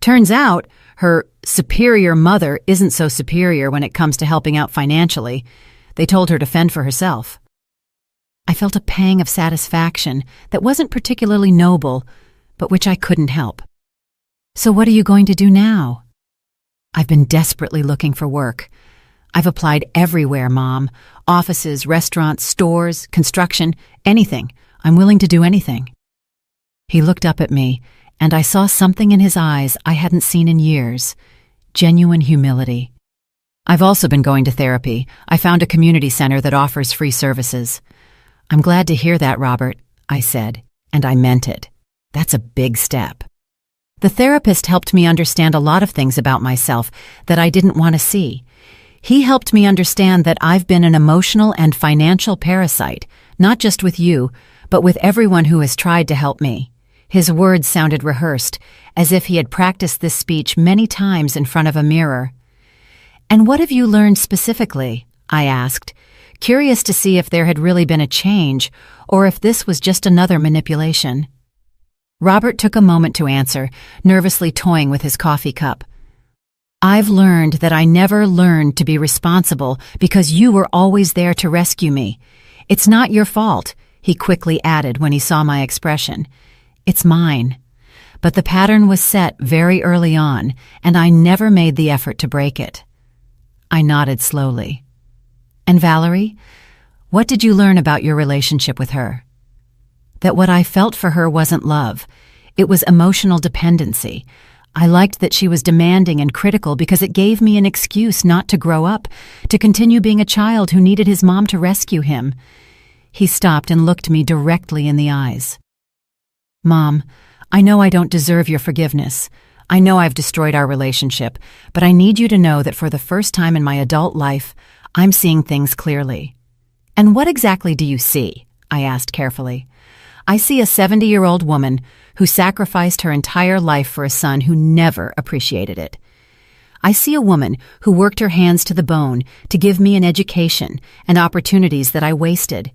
"Turns out her superior mother isn't so superior when it comes to helping out financially. They told her to fend for herself." I felt a pang of satisfaction that wasn't particularly noble, but which I couldn't help. "So what are you going to do now?" "I've been desperately looking for work. I've applied everywhere, Mom. Offices, restaurants, stores, construction, anything. I'm willing to do anything." He looked up at me, and I saw something in his eyes I hadn't seen in years. Genuine humility. "I've also been going to therapy. I found a community center that offers free services." "I'm glad to hear that, Robert," I said, and I meant it. That's a big step. The therapist helped me understand a lot of things about myself that I didn't want to see. He helped me understand that I've been an emotional and financial parasite, not just with you, but with everyone who has tried to help me. His words sounded rehearsed, as if he had practiced this speech many times in front of a mirror. "And what have you learned specifically?" I asked, curious to see if there had really been a change or if this was just another manipulation. Robert took a moment to answer, nervously toying with his coffee cup. "I've learned that I never learned to be responsible because you were always there to rescue me. It's not your fault," he quickly added when he saw my expression. "It's mine." But the pattern was set very early on, and I never made the effort to break it. I nodded slowly. "And Valerie, what did you learn about your relationship with her?" "That what I felt for her wasn't love. It was emotional dependency. I liked that she was demanding and critical because it gave me an excuse not to grow up, to continue being a child who needed his mom to rescue him." He stopped and looked me directly in the eyes. "Mom, I know I don't deserve your forgiveness. I know I've destroyed our relationship, but I need you to know that for the first time in my adult life, I'm seeing things clearly." "And what exactly do you see?" I asked carefully. "I see a 70-year-old woman who sacrificed her entire life for a son who never appreciated it. I see a woman who worked her hands to the bone to give me an education and opportunities that I wasted.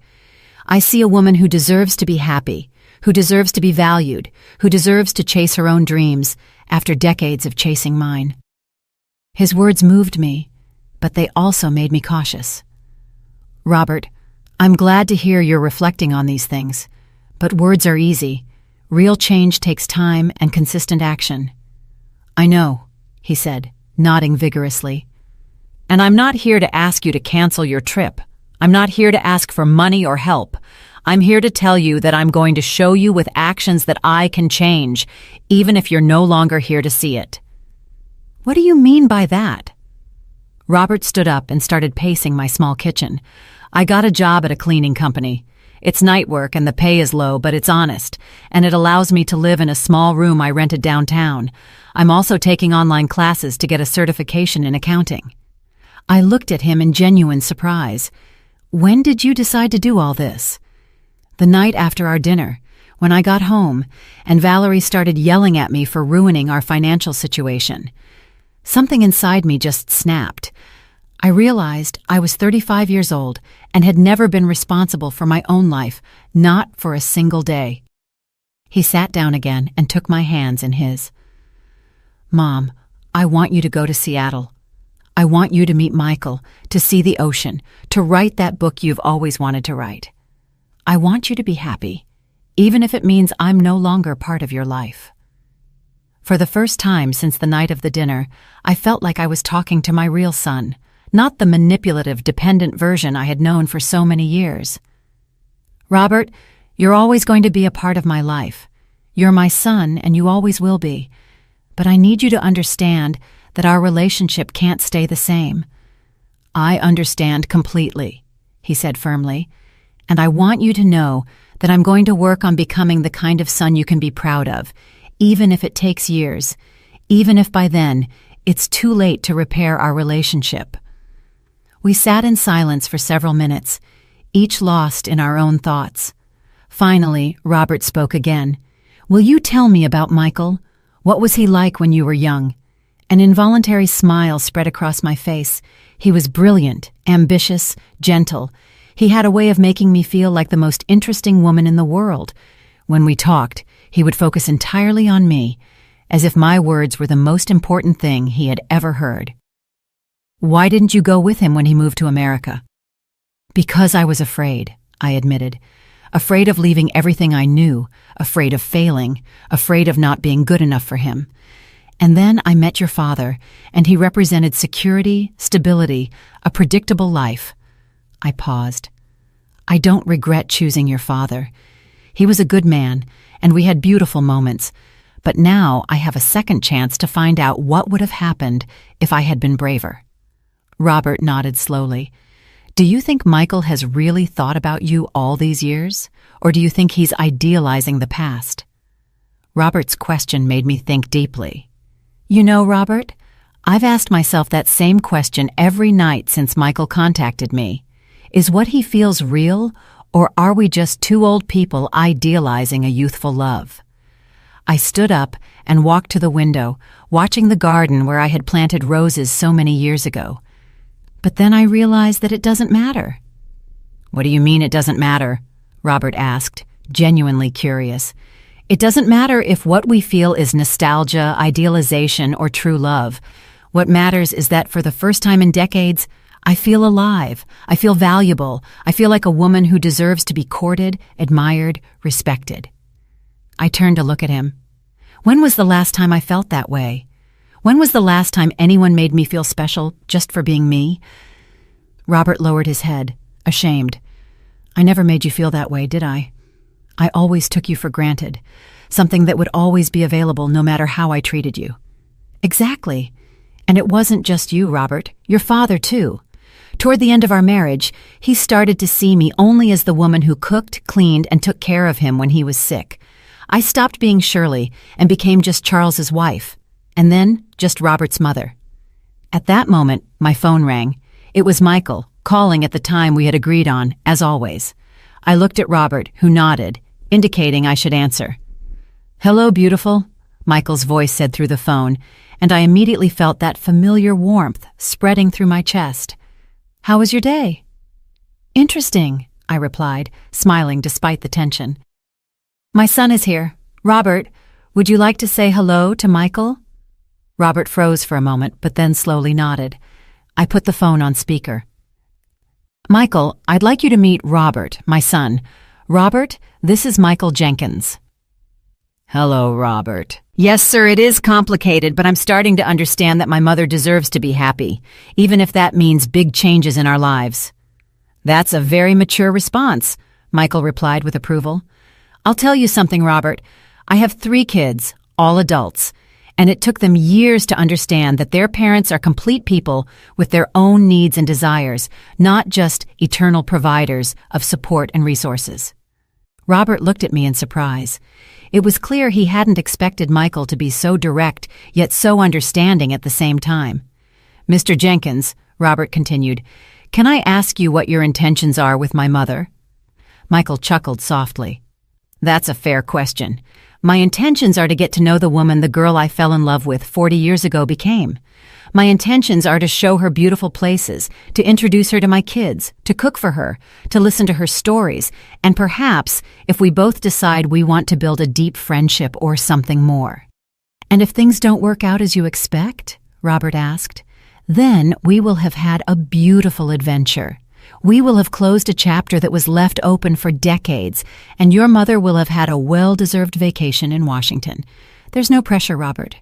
I see a woman who deserves to be happy, who deserves to be valued, who deserves to chase her own dreams after decades of chasing mine." His words moved me, but they also made me cautious. "Robert, I'm glad to hear you're reflecting on these things, but words are easy. Real change takes time and consistent action." "I know," he said, nodding vigorously. "And I'm not here to ask you to cancel your trip. I'm not here to ask for money or help. I'm here to tell you that I'm going to show you with actions that I can change, even if you're no longer here to see it." "What do you mean by that?" Robert stood up and started pacing my small kitchen. "I got a job at a cleaning company. It's night work and the pay is low, but it's honest, and it allows me to live in a small room I rented downtown. I'm also taking online classes to get a certification in accounting." I looked at him in genuine surprise. "When did you decide to do all this?" "The night after our dinner, when I got home, and Valerie started yelling at me for ruining our financial situation. Something inside me just snapped. I realized I was 35 years old and had never been responsible for my own life, not for a single day." He sat down again and took my hands in his. "Mom, I want you to go to Seattle. I want you to meet Michael, to see the ocean, to write that book you've always wanted to write. I want you to be happy, even if it means I'm no longer part of your life." For the first time since the night of the dinner, I felt like I was talking to my real son, not the manipulative, dependent version I had known for so many years. "Robert, you're always going to be a part of my life. You're my son, and you always will be. But I need you to understand that our relationship can't stay the same. I understand completely, he said firmly, and I want you to know that I'm going to work on becoming the kind of son you can be proud of, even if it takes years, even if by then it's too late to repair our relationship. We sat in silence for several minutes, each lost in our own thoughts. Finally, Robert spoke again. Will you tell me about Michael? What was he like when you were young? An involuntary smile spread across my face. He was brilliant, ambitious, gentle. He had a way of making me feel like the most interesting woman in the world. When we talked, he would focus entirely on me, as if my words were the most important thing he had ever heard. Why didn't you go with him when he moved to America? Because I was afraid, I admitted. Afraid of leaving everything I knew, afraid of failing, afraid of not being good enough for him. And then I met your father, and he represented security, stability, a predictable life. I paused. I don't regret choosing your father. He was a good man, and we had beautiful moments. But now I have a second chance to find out what would have happened if I had been braver. Robert nodded slowly. Do you think Michael has really thought about you all these years? Or do you think he's idealizing the past? Robert's question made me think deeply. You know, Robert, I've asked myself that same question every night since Michael contacted me. Is what he feels real, or are we just two old people idealizing a youthful love? I stood up and walked to the window, watching the garden where I had planted roses so many years ago. But then I realized that it doesn't matter. What do you mean it doesn't matter? Robert asked, genuinely curious. It doesn't matter if what we feel is nostalgia, idealization, or true love. What matters is that for the first time in decades, I feel alive. I feel valuable. I feel like a woman who deserves to be courted, admired, respected. I turned to look at him. When was the last time I felt that way? When was the last time anyone made me feel special just for being me? Robert lowered his head, ashamed. I never made you feel that way, did I? I always took you for granted, something that would always be available no matter how I treated you. Exactly. And it wasn't just you, Robert. Your father, too. Toward the end of our marriage, he started to see me only as the woman who cooked, cleaned, and took care of him when he was sick. I stopped being Shirley and became just Charles's wife, and then just Robert's mother. At that moment, my phone rang. It was Michael, calling at the time we had agreed on, as always. I looked at Robert, who nodded, indicating I should answer. Hello, beautiful, Michael's voice said through the phone, and I immediately felt that familiar warmth spreading through my chest. How was your day? Interesting, I replied, smiling despite the tension. My son is here. Robert, would you like to say hello to Michael? Robert froze for a moment, but then slowly nodded. I put the phone on speaker. Michael, I'd like you to meet Robert, my son. Robert, this is Michael Jenkins. Hello, Robert. Yes, sir, it is complicated, but I'm starting to understand that my mother deserves to be happy, even if that means big changes in our lives. That's a very mature response, Michael replied with approval. I'll tell you something, Robert. I have 3 kids, all adults, and it took them years to understand that their parents are complete people with their own needs and desires, not just eternal providers of support and resources. Robert looked at me in surprise. It was clear he hadn't expected Michael to be so direct, yet so understanding at the same time. Mr. Jenkins, Robert continued, can I ask you what your intentions are with my mother? Michael chuckled softly. That's a fair question. My intentions are to get to know the woman the girl I fell in love with 40 years ago became. My intentions are to show her beautiful places, to introduce her to my kids, to cook for her, to listen to her stories, and perhaps, if we both decide we want to build a deep friendship or something more. And if things don't work out as you expect, Robert asked, then we will have had a beautiful adventure. We will have closed a chapter that was left open for decades, and your mother will have had a well-deserved vacation in Washington. There's no pressure, Robert.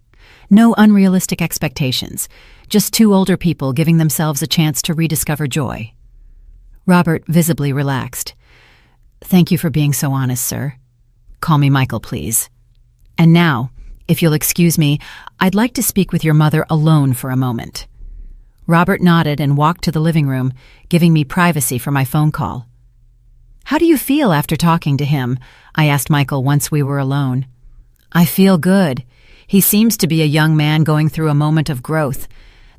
No unrealistic expectations. Just 2 older people giving themselves a chance to rediscover joy. Robert visibly relaxed. Thank you for being so honest, sir. Call me Michael, please. And now, if you'll excuse me, I'd like to speak with your mother alone for a moment. Robert nodded and walked to the living room, giving me privacy for my phone call. "How do you feel after talking to him?" I asked Michael once we were alone. "I feel good. He seems to be a young man going through a moment of growth.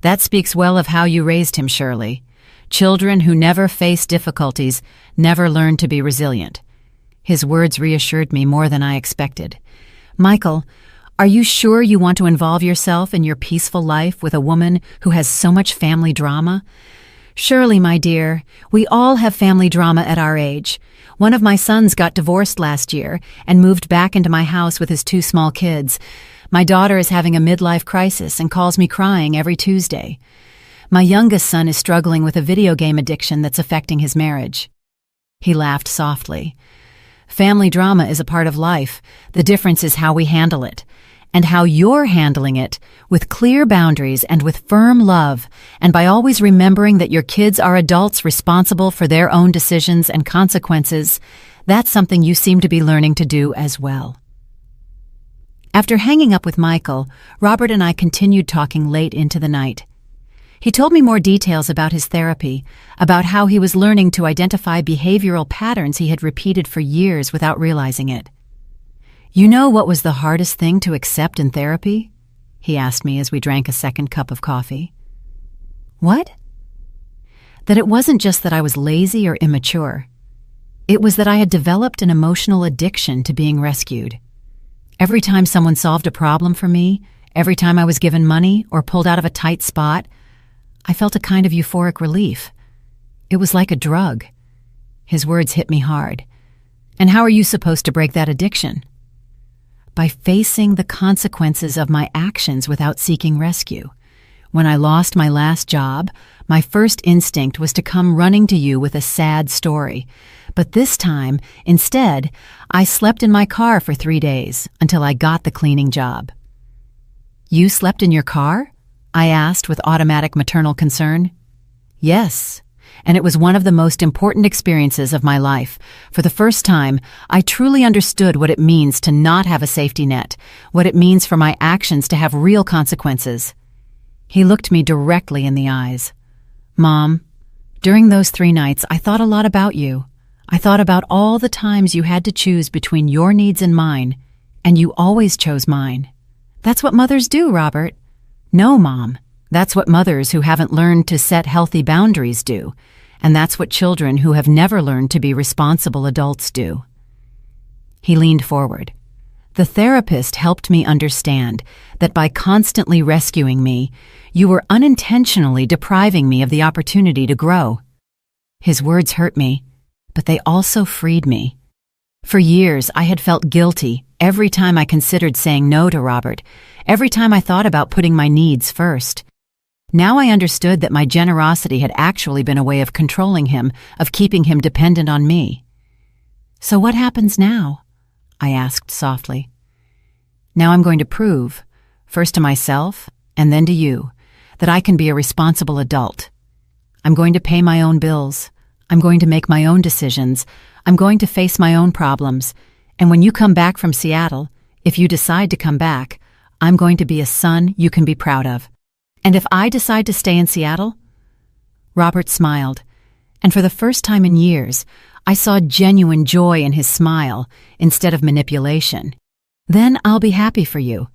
That speaks well of how you raised him, Shirley. Children who never face difficulties never learn to be resilient." His words reassured me more than I expected. "Michael, are you sure you want to involve yourself in your peaceful life with a woman who has so much family drama?" "Shirley, my dear, we all have family drama at our age. One of my sons got divorced last year and moved back into my house with his 2 small kids. My daughter is having a midlife crisis and calls me crying every Tuesday. My youngest son is struggling with a video game addiction that's affecting his marriage." He laughed softly. "Family drama is a part of life. The difference is how we handle it. And how you're handling it, with clear boundaries and with firm love, and by always remembering that your kids are adults responsible for their own decisions and consequences. That's something you seem to be learning to do as well." After hanging up with Michael, Robert and I continued talking late into the night. He told me more details about his therapy, about how he was learning to identify behavioral patterns he had repeated for years without realizing it. "You know what was the hardest thing to accept in therapy?" he asked me as we drank a second cup of coffee. "What?" "That it wasn't just that I was lazy or immature. It was that I had developed an emotional addiction to being rescued. Every time someone solved a problem for me, every time I was given money or pulled out of a tight spot, I felt a kind of euphoric relief. It was like a drug." His words hit me hard. "And how are you supposed to break that addiction?" "By facing the consequences of my actions without seeking rescue. When I lost my last job, my first instinct was to come running to you with a sad story. But this time, instead, I slept in my car for 3 days until I got the cleaning job." "You slept in your car?" I asked with automatic maternal concern. "Yes, and it was one of the most important experiences of my life. For the first time, I truly understood what it means to not have a safety net, what it means for my actions to have real consequences." He looked me directly in the eyes. "Mom, during those 3 nights, I thought a lot about you. I thought about all the times you had to choose between your needs and mine, and you always chose mine. That's what mothers do, Robert." "No, Mom. That's what mothers who haven't learned to set healthy boundaries do, and that's what children who have never learned to be responsible adults do." He leaned forward. "The therapist helped me understand that by constantly rescuing me, you were unintentionally depriving me of the opportunity to grow." His words hurt me, but they also freed me. For years, I had felt guilty every time I considered saying no to Robert, every time I thought about putting my needs first. Now I understood that my generosity had actually been a way of controlling him, of keeping him dependent on me. "So what happens now?" I asked softly. "Now I'm going to prove, first to myself and then to you, that I can be a responsible adult. I'm going to pay my own bills. I'm going to make my own decisions. I'm going to face my own problems. And when you come back from Seattle, if you decide to come back, I'm going to be a son you can be proud of. And if I decide to stay in Seattle?" Robert smiled, and for the first time in years, I saw genuine joy in his smile instead of manipulation. "Then I'll be happy for you.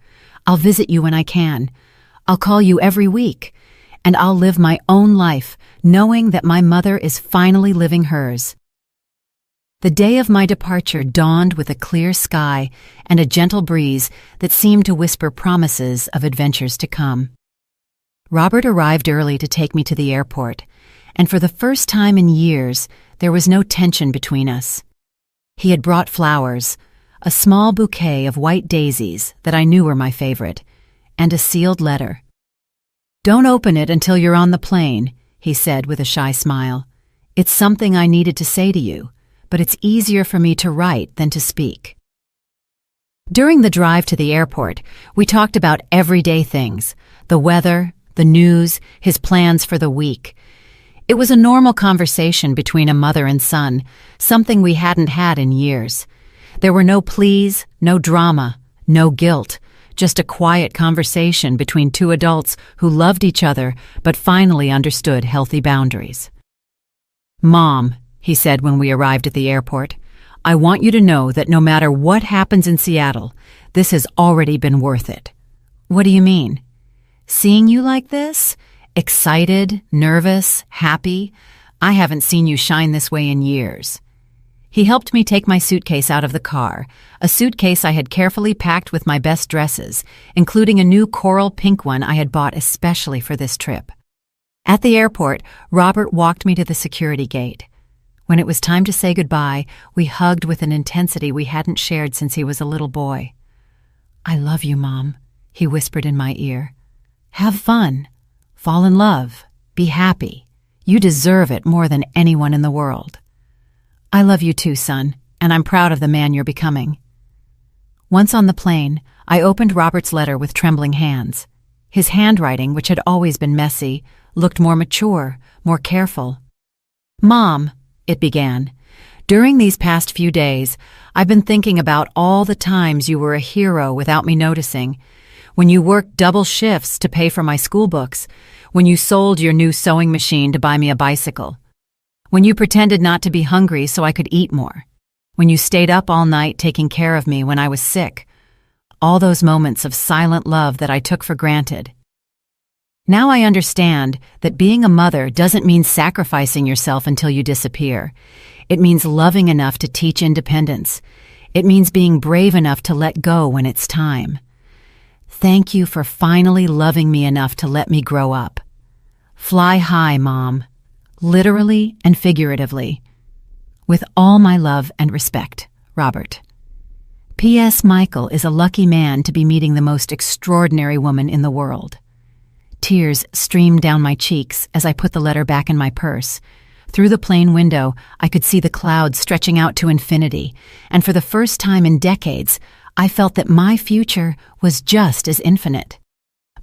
I'll visit you when I can. I'll call you every week, and I'll live my own life knowing that my mother is finally living hers." The day of my departure dawned with a clear sky and a gentle breeze that seemed to whisper promises of adventures to come. Robert arrived early to take me to the airport, and for the first time in years, there was no tension between us. He had brought flowers, a small bouquet of white daisies that I knew were my favorite, and a sealed letter. "Don't open it until you're on the plane," he said with a shy smile. "It's something I needed to say to you, but it's easier for me to write than to speak." During the drive to the airport, we talked about everyday things, the weather, the news, his plans for the week. It was a normal conversation between a mother and son, something we hadn't had in years. There were no pleas, no drama, no guilt, just a quiet conversation between two adults who loved each other but finally understood healthy boundaries. "Mom," he said when we arrived at the airport, "I want you to know that no matter what happens in Seattle, this has already been worth it." "What do you mean?" "Seeing you like this, excited, nervous, happy, I haven't seen you shine this way in years." He helped me take my suitcase out of the car, a suitcase I had carefully packed with my best dresses, including a new coral pink one I had bought especially for this trip. At the airport, Robert walked me to the security gate. When it was time to say goodbye, we hugged with an intensity we hadn't shared since he was a little boy. "I love you, Mom," he whispered in my ear. "Have fun. Fall in love. Be happy. You deserve it more than anyone in the world." "I love you too, son, and I'm proud of the man you're becoming." Once on the plane, I opened Robert's letter with trembling hands. His handwriting, which had always been messy, looked more mature, more careful. "Mom," it began, "during these past few days, I've been thinking about all the times you were a hero without me noticing. When you worked double shifts to pay for my school books, when you sold your new sewing machine to buy me a bicycle, when you pretended not to be hungry so I could eat more, when you stayed up all night taking care of me when I was sick, all those moments of silent love that I took for granted. Now I understand that being a mother doesn't mean sacrificing yourself until you disappear. It means loving enough to teach independence. It means being brave enough to let go when it's time. Thank you for finally loving me enough to let me grow up. Fly high, Mom, literally and figuratively. With all my love and respect, Robert. P.S. Michael is a lucky man to be meeting the most extraordinary woman in the world." Tears streamed down my cheeks as I put the letter back in my purse. Through the plane window, I could see the clouds stretching out to infinity, and for the first time in decades, I felt that my future was just as infinite.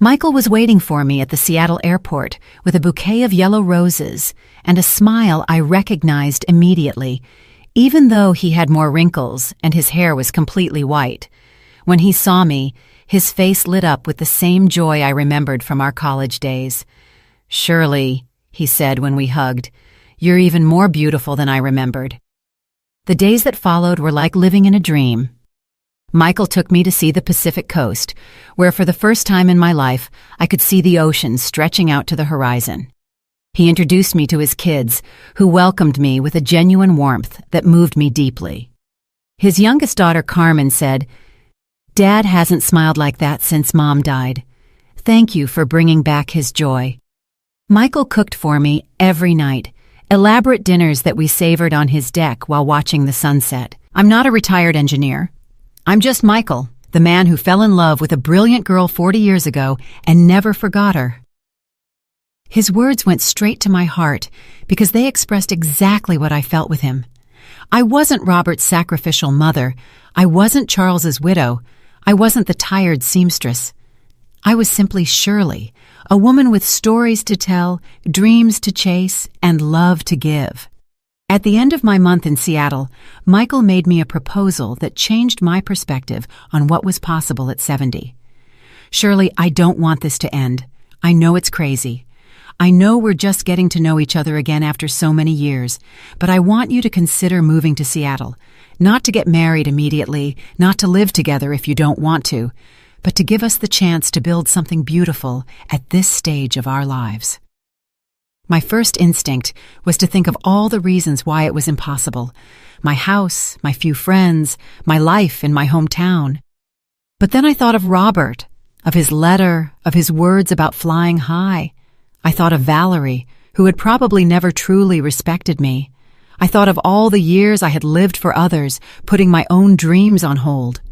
Michael was waiting for me at the Seattle airport with a bouquet of yellow roses and a smile I recognized immediately, even though he had more wrinkles and his hair was completely white. When he saw me, his face lit up with the same joy I remembered from our college days. "Shirley," he said when we hugged, "you're even more beautiful than I remembered." The days that followed were like living in a dream. Michael took me to see the Pacific coast, where for the first time in my life, I could see the ocean stretching out to the horizon. He introduced me to his kids, who welcomed me with a genuine warmth that moved me deeply. His youngest daughter, Carmen, said, "Dad hasn't smiled like that since Mom died. Thank you for bringing back his joy." Michael cooked for me every night, elaborate dinners that we savored on his deck while watching the sunset. I'm not a retired engineer. I'm just Michael, the man who fell in love with a brilliant girl 40 years ago and never forgot her. His words went straight to my heart because they expressed exactly what I felt with him. I wasn't Robert's sacrificial mother. I wasn't Charles's widow. I wasn't the tired seamstress. I was simply Shirley, a woman with stories to tell, dreams to chase, and love to give. At the end of my month in Seattle, Michael made me a proposal that changed my perspective on what was possible at 70. "Shirley, I don't want this to end. I know it's crazy. I know we're just getting to know each other again after so many years, but I want you to consider moving to Seattle, not to get married immediately, not to live together if you don't want to, but to give us the chance to build something beautiful at this stage of our lives." My first instinct was to think of all the reasons why it was impossible. My house, my few friends, my life in my hometown. But then I thought of Robert, of his letter, of his words about flying high. I thought of Valerie, who had probably never truly respected me. I thought of all the years I had lived for others, putting my own dreams on hold.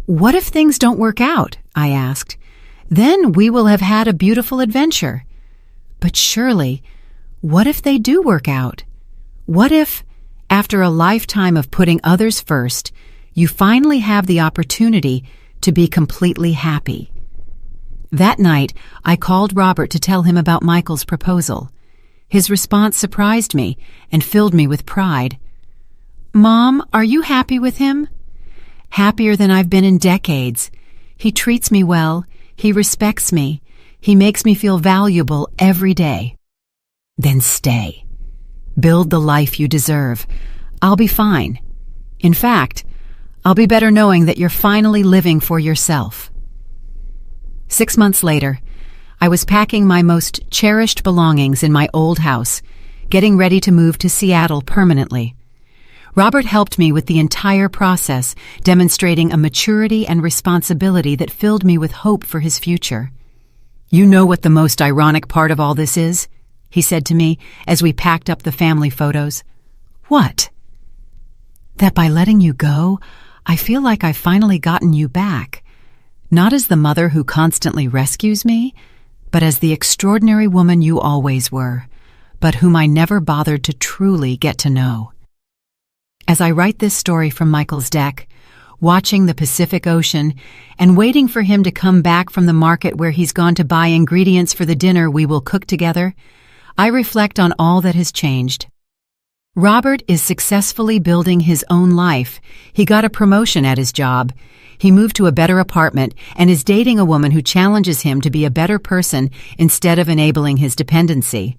"What if things don't work out?" I asked. "Then we will have had a beautiful adventure." "But surely, what if they do work out? What if, after a lifetime of putting others first, you finally have the opportunity to be completely happy?" That night, I called Robert to tell him about Michael's proposal. His response surprised me and filled me with pride. "Mom, are you happy with him?" "Happier than I've been in decades. He treats me well. He respects me. He makes me feel valuable every day. Then stay. Build the life you deserve. I'll be fine. In fact, I'll be better knowing that you're finally living for yourself. 6 months later, I was packing my most cherished belongings in my old house, getting ready to move to Seattle permanently. Robert helped me with the entire process, demonstrating a maturity and responsibility that filled me with hope for his future. "You know what the most ironic part of all this is?" he said to me as we packed up the family photos. "What?" "That by letting you go, I feel like I've finally gotten you back. Not as the mother who constantly rescues me, but as the extraordinary woman you always were, but whom I never bothered to truly get to know." As I write this story from Michael's deck, watching the Pacific Ocean and waiting for him to come back from the market where he's gone to buy ingredients for the dinner we will cook together, I reflect on all that has changed. Robert is successfully building his own life. He got a promotion at his job. He moved to a better apartment and is dating a woman who challenges him to be a better person instead of enabling his dependency.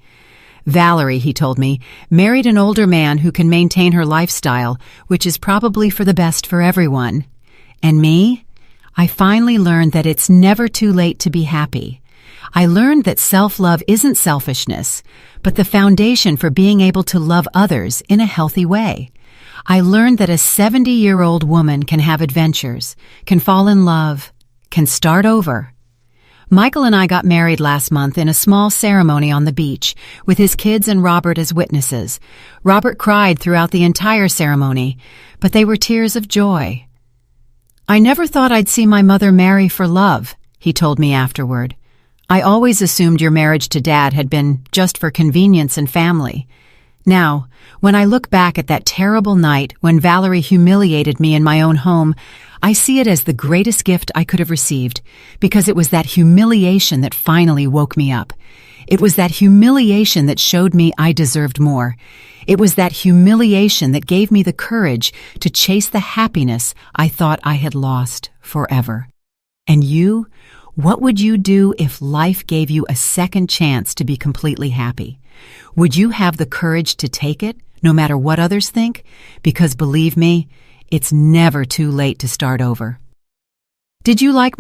Valerie, he told me, married an older man who can maintain her lifestyle, which is probably for the best for everyone. And me? I finally learned that it's never too late to be happy. I learned that self-love isn't selfishness, but the foundation for being able to love others in a healthy way. I learned that a 70-year-old woman can have adventures, can fall in love, can start over. Michael and I got married last month in a small ceremony on the beach, with his kids and Robert as witnesses. Robert cried throughout the entire ceremony, but they were tears of joy. "I never thought I'd see my mother marry for love," he told me afterward. "I always assumed your marriage to Dad had been just for convenience and family. Now, when I look back at that terrible night when Valerie humiliated me in my own home, I see it as the greatest gift I could have received, because it was that humiliation that finally woke me up. It was that humiliation that showed me I deserved more. It was that humiliation that gave me the courage to chase the happiness I thought I had lost forever. And you? What would you do if life gave you a second chance to be completely happy? Would you have the courage to take it, no matter what others think? Because believe me, it's never too late to start over." Did you like